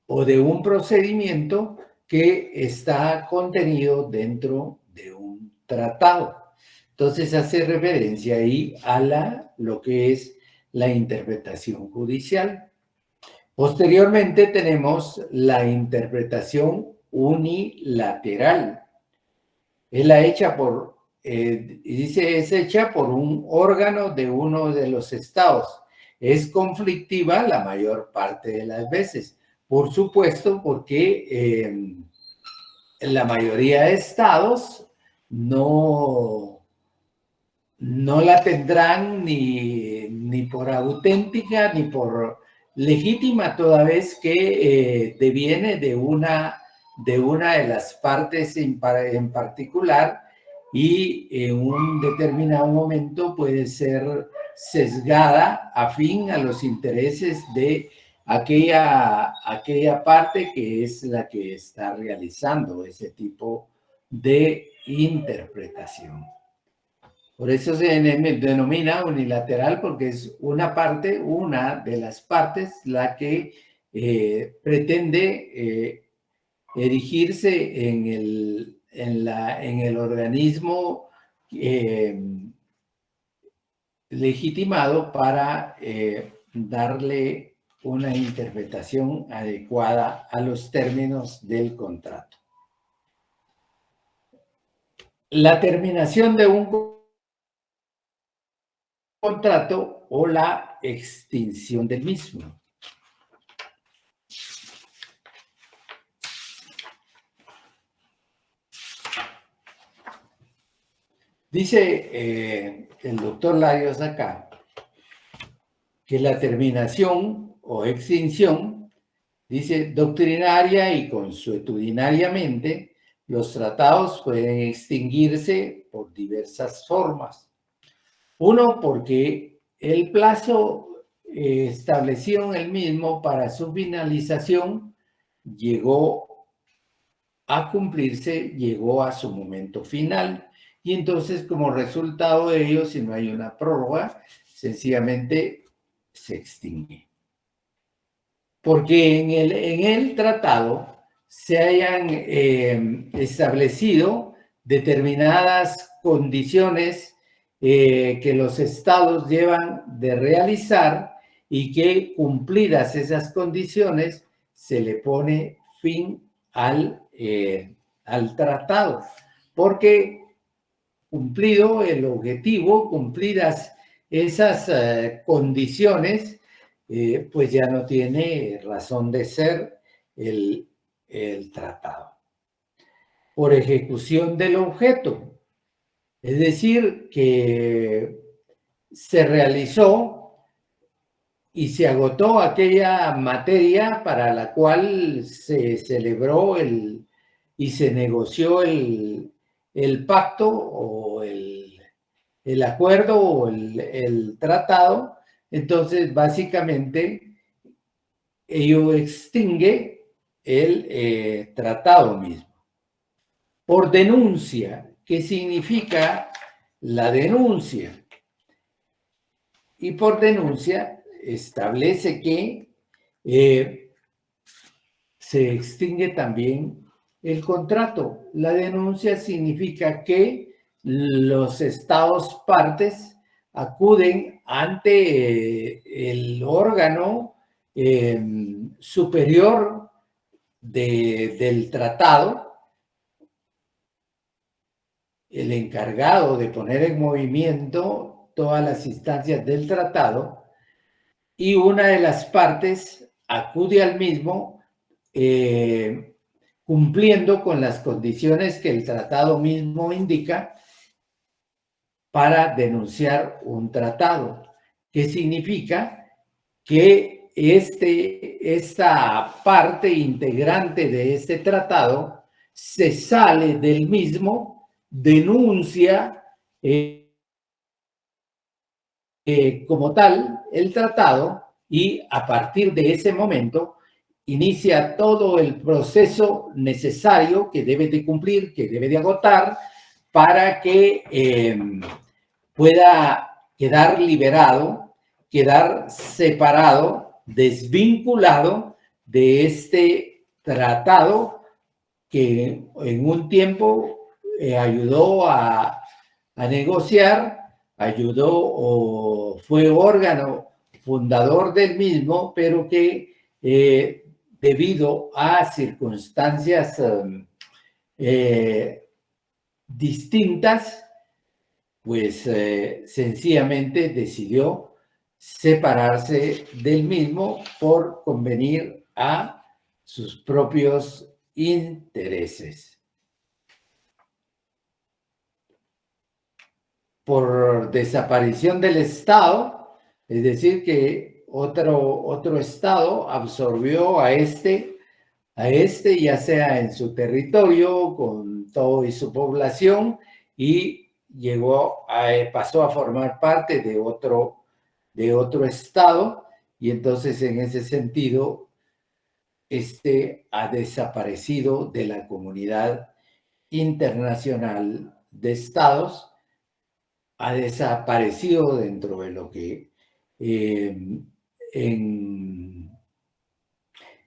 o de un procedimiento que está contenido dentro de un tratado. Entonces hace referencia ahí a lo que es la interpretación judicial. Posteriormente tenemos la interpretación unilateral. Es la hecha por, dice, es hecha por un órgano de uno de los estados. Es conflictiva la mayor parte de las veces. Por supuesto, porque la mayoría de estados no la tendrán ni por auténtica ni por legítima, toda vez que deviene de una de las partes en particular, y en un determinado momento puede ser sesgada afín a los intereses de aquella parte que es la que está realizando ese tipo de interpretación. Por eso se denomina unilateral, porque es una de las partes, la que pretende erigirse en el organismo legitimado para darle una interpretación adecuada a los términos del contrato. La terminación de un contrato o la extinción del mismo. Dice el doctor Larios acá que la terminación o extinción, dice, doctrinaria y consuetudinariamente, los tratados pueden extinguirse por diversas formas. Uno, porque el plazo establecido en el mismo para su finalización llegó a cumplirse, llegó a su momento final, y entonces como resultado de ello, si no hay una prórroga, sencillamente se extingue. Porque en el tratado se hayan establecido determinadas condiciones que los estados llevan de realizar, y que cumplidas esas condiciones se le pone fin al tratado, porque cumplido el objetivo, cumplidas esas condiciones, pues ya no tiene razón de ser el tratado. Por ejecución del objeto, es decir, que se realizó y se agotó aquella materia para la cual se celebró y se negoció el pacto o el acuerdo o el tratado. Entonces, básicamente, ello extingue el tratado mismo. Por denuncia, ¿qué significa la denuncia? Y por denuncia establece que se extingue también el contrato. La denuncia significa que los estados partes acuden ante el órgano superior del tratado, el encargado de poner en movimiento todas las instancias del tratado, y una de las partes acude al mismo cumpliendo con las condiciones que el tratado mismo indica para denunciar un tratado. ¿Qué significa? Que esta parte integrante de este tratado se sale del mismo, denuncia como tal el tratado, y a partir de ese momento inicia todo el proceso necesario que debe de cumplir, que debe de agotar, para que pueda quedar liberado, quedar separado, desvinculado de este tratado que en un tiempo ayudó a negociar, ayudó o fue órgano fundador del mismo, pero que debido a circunstancias distintas, pues sencillamente decidió separarse del mismo por convenir a sus propios intereses. Por desaparición del Estado, es decir, que otro Estado absorbió a este, ya sea en su territorio, con todo y su población, y pasó a formar parte de otro Estado, y entonces en ese sentido, ha desaparecido de la comunidad internacional de Estados, ha desaparecido dentro de lo que en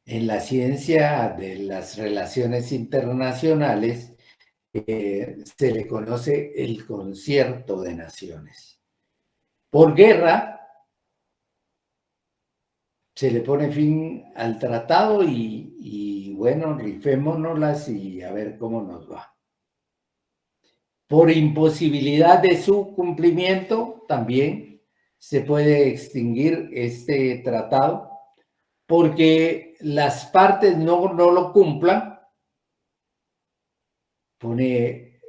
la ciencia de las relaciones internacionales se le conoce el concierto de naciones. Por guerra se le pone fin al tratado y bueno, rifémonoslas y a ver cómo nos va. Por imposibilidad de su cumplimiento, también se puede extinguir este tratado, porque las partes no lo cumplan, pone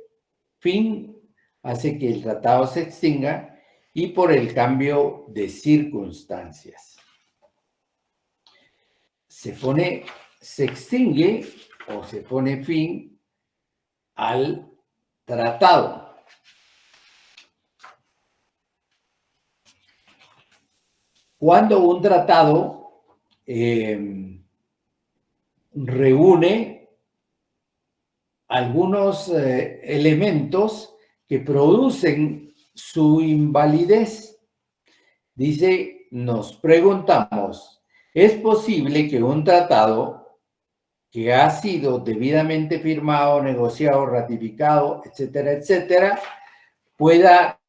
fin, hace que el tratado se extinga, y por el cambio de circunstancias. Se extingue o se pone fin al tratado. Cuando un tratado reúne algunos elementos que producen su invalidez, dice, nos preguntamos, ¿es posible que un tratado que ha sido debidamente firmado, negociado, ratificado, etcétera, etcétera, pueda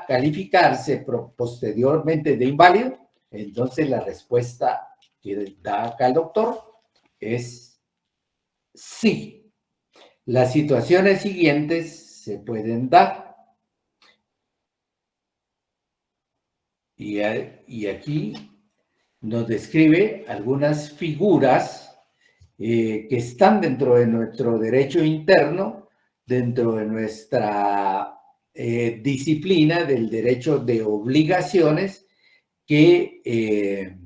calificarse posteriormente de inválido? Entonces la respuesta que da acá el doctor es sí. Las situaciones siguientes se pueden dar. Y aquí nos describe algunas figuras que están dentro de nuestro derecho interno, dentro de nuestra disciplina del derecho de obligaciones, que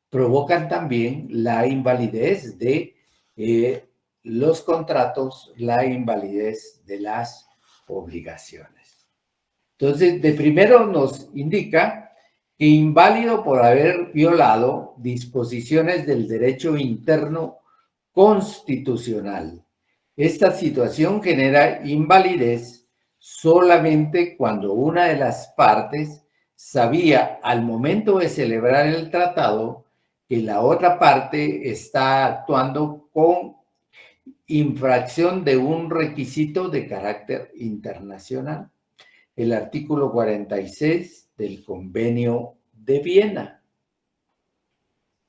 provocan también la invalidez de los contratos, la invalidez de las obligaciones. Entonces, de primero nos indica que inválido por haber violado disposiciones del derecho interno constitucional. Esta situación genera invalidez solamente cuando una de las partes sabía al momento de celebrar el tratado que la otra parte está actuando con infracción de un requisito de carácter internacional. El artículo 46 del Convenio de Viena.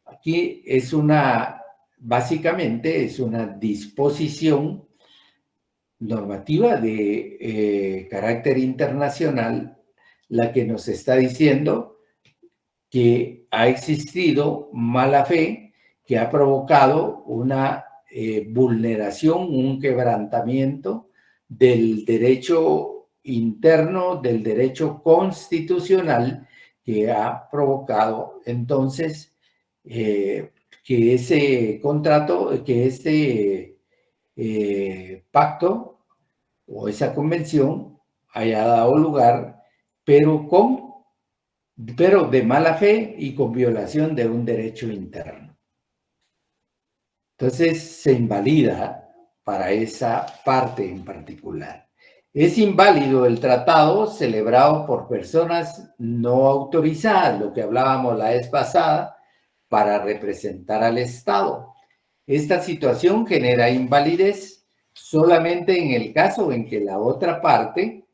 Aquí básicamente es una disposición normativa de carácter internacional la que nos está diciendo que ha existido mala fe que ha provocado una vulneración, un quebrantamiento del derecho interno, del derecho constitucional, que ha provocado entonces que ese contrato, que este pacto o esa convención haya dado lugar, pero de mala fe y con violación de un derecho interno. Entonces se invalida para esa parte en particular. Es inválido el tratado celebrado por personas no autorizadas, lo que hablábamos la vez pasada, para representar al Estado. Esta situación genera invalidez solamente en el caso en que la otra parte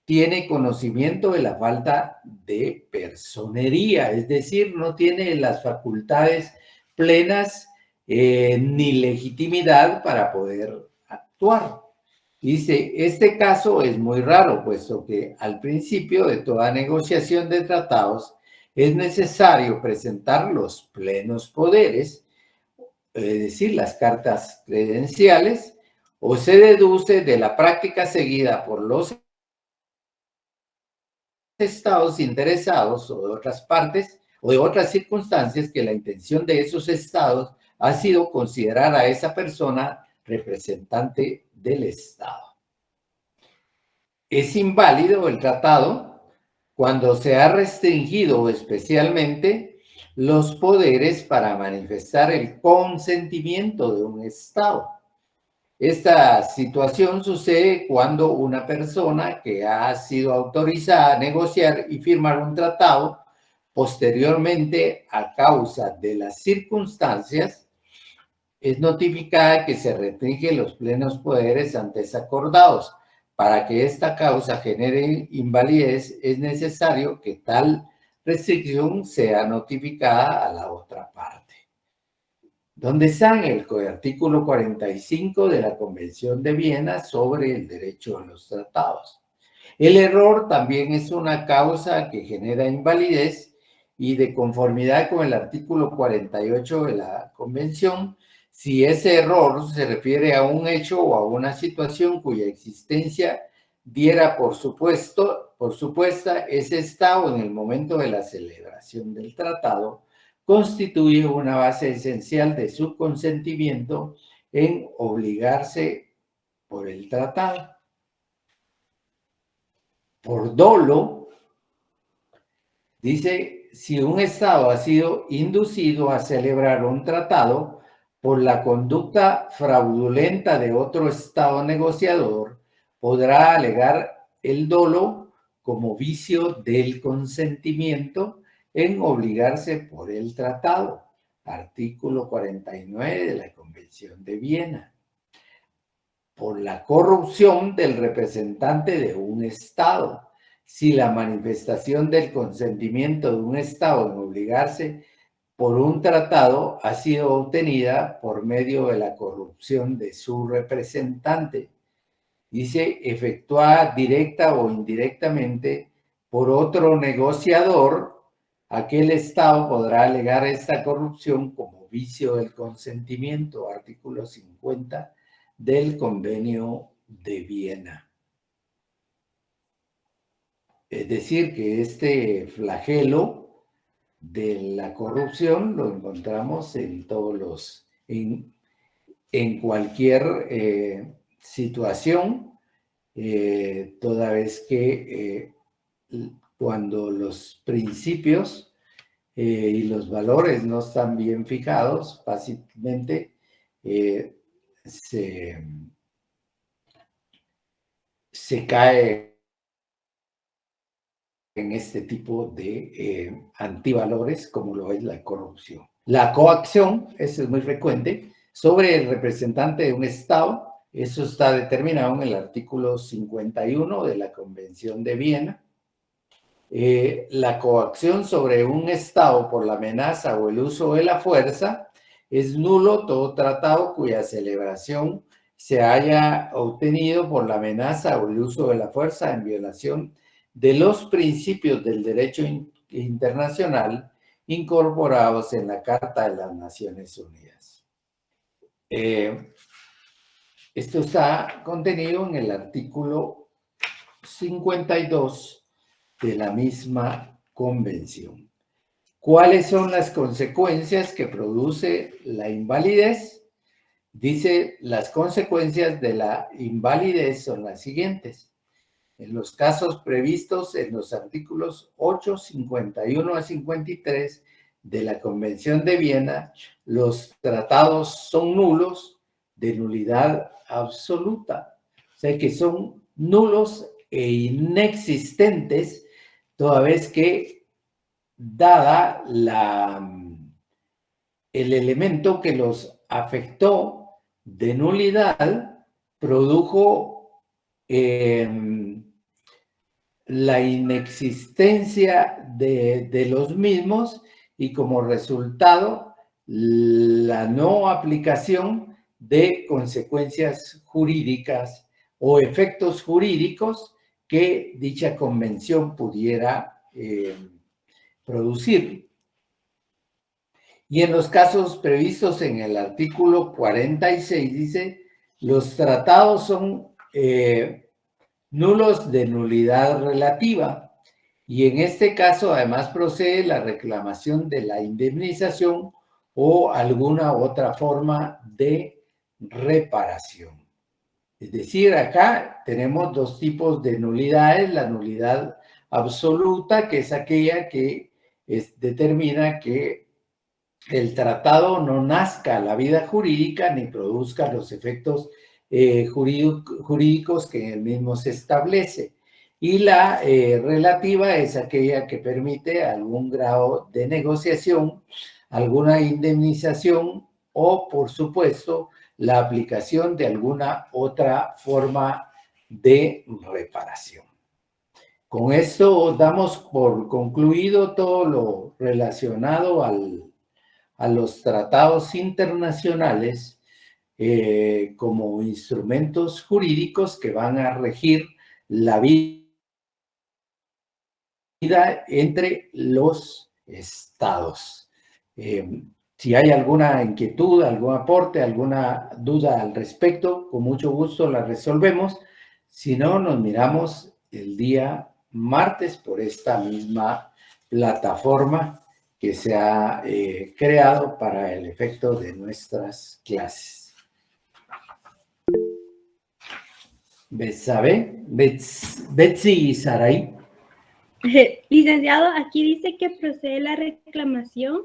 tiene conocimiento de la falta de personería, es decir, no tiene las facultades plenas ni legitimidad para poder actuar. Dice, este caso es muy raro, puesto que al principio de toda negociación de tratados es necesario presentar los plenos poderes, es decir, las cartas credenciales, o se deduce de la práctica seguida por los estados interesados o de otras partes o de otras circunstancias que la intención de esos estados ha sido considerar a esa persona representante del estado. Es inválido el tratado cuando se ha restringido especialmente los poderes para manifestar el consentimiento de un estado. Esta situación sucede cuando una persona que ha sido autorizada a negociar y firmar un tratado, posteriormente, a causa de las circunstancias, es notificada que se restringen los plenos poderes antes acordados. Para que esta causa genere invalidez, es necesario que tal restricción sea notificada a la otra parte. ¿Dónde está el artículo 45 de la Convención de Viena sobre el derecho a los tratados? El error también es una causa que genera invalidez y de conformidad con el artículo 48 de la Convención, si ese error se refiere a un hecho o a una situación cuya existencia diera por supuesta ese estado en el momento de la celebración del tratado, constituye una base esencial de su consentimiento en obligarse por el tratado. Por dolo, dice, si un estado ha sido inducido a celebrar un tratado por la conducta fraudulenta de otro estado negociador, podrá alegar el dolo como vicio del consentimiento en obligarse por el tratado, artículo 49 de la Convención de Viena. Por la corrupción del representante de un estado, si la manifestación del consentimiento de un estado en obligarse por un tratado ha sido obtenida por medio de la corrupción de su representante. Dice, efectuada directa o indirectamente por otro negociador, aquel estado podrá alegar esta corrupción como vicio del consentimiento, artículo 50 del Convenio de Viena. Es decir, que este flagelo de la corrupción lo encontramos en todos los, en cualquier situación, toda vez que cuando los principios y los valores no están bien fijados, fácilmente se cae en este tipo de antivalores como lo es la corrupción. La coacción, eso es muy frecuente, sobre el representante de un Estado, eso está determinado en el artículo 51 de la Convención de Viena. La coacción sobre un Estado por la amenaza o el uso de la fuerza es nulo todo tratado cuya celebración se haya obtenido por la amenaza o el uso de la fuerza en violación de los principios del derecho internacional incorporados en la Carta de las Naciones Unidas. Esto está contenido en el artículo 52 de la misma convención. ¿Cuáles son las consecuencias que produce la invalidez? Dice, las consecuencias de la invalidez son las siguientes. En los casos previstos en los artículos 8, 51 a 53 de la Convención de Viena, los tratados son nulos de nulidad absoluta. O sea que son nulos e inexistentes, toda vez que, dada el elemento que los afectó de nulidad, produjo la inexistencia de los mismos y como resultado la no aplicación de consecuencias jurídicas o efectos jurídicos que dicha convención pudiera producir. Y en los casos previstos en el artículo 46 dice, los tratados son nulos de nulidad relativa y en este caso además procede la reclamación de la indemnización o alguna otra forma de reparación. Es decir, acá tenemos dos tipos de nulidades, la nulidad absoluta, que es aquella que determina que el tratado no nazca a la vida jurídica ni produzca los efectos jurídicos que en el mismo se establece. Y la relativa es aquella que permite algún grado de negociación, alguna indemnización o, por supuesto, la aplicación de alguna otra forma de reparación. Con esto damos por concluido todo lo relacionado a los tratados internacionales como instrumentos jurídicos que van a regir la vida entre los estados. Si hay alguna inquietud, algún aporte, alguna duda al respecto, con mucho gusto la resolvemos. Si no, nos miramos el día martes por esta misma plataforma que se ha creado para el efecto de nuestras clases. Betsy Saray. Licenciado, aquí dice que procede la reclamación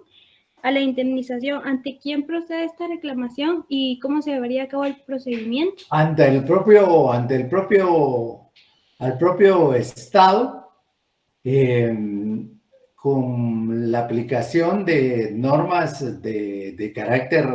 a la indemnización. ¿Ante quién procede esta reclamación y cómo se llevaría a cabo el procedimiento? Al propio Estado, con la aplicación de normas de carácter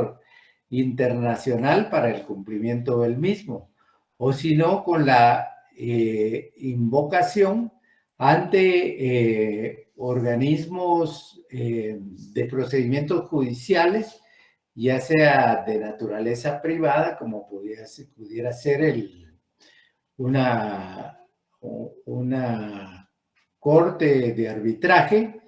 internacional para el cumplimiento del mismo, o si no, con la invocación ante organismos de procedimientos judiciales, ya sea de naturaleza privada, como pudiera ser una corte de arbitraje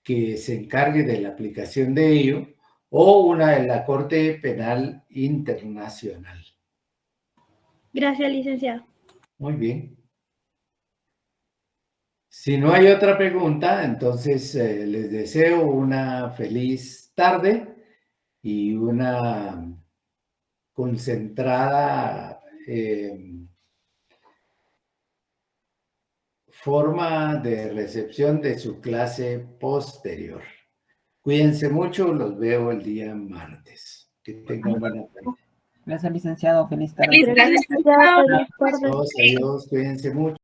que se encargue de la aplicación de ello, o una de la Corte Penal Internacional. Gracias, licenciado. Muy bien. Si no hay otra pregunta, entonces les deseo una feliz tarde y una concentrada forma de recepción de su clase posterior. Cuídense mucho, los veo el día martes. Que tengan buena tarde. Gracias, licenciado. Feliz tarde. Feliz tarde, licenciado. Feliz tarde. Adiós, cuídense mucho.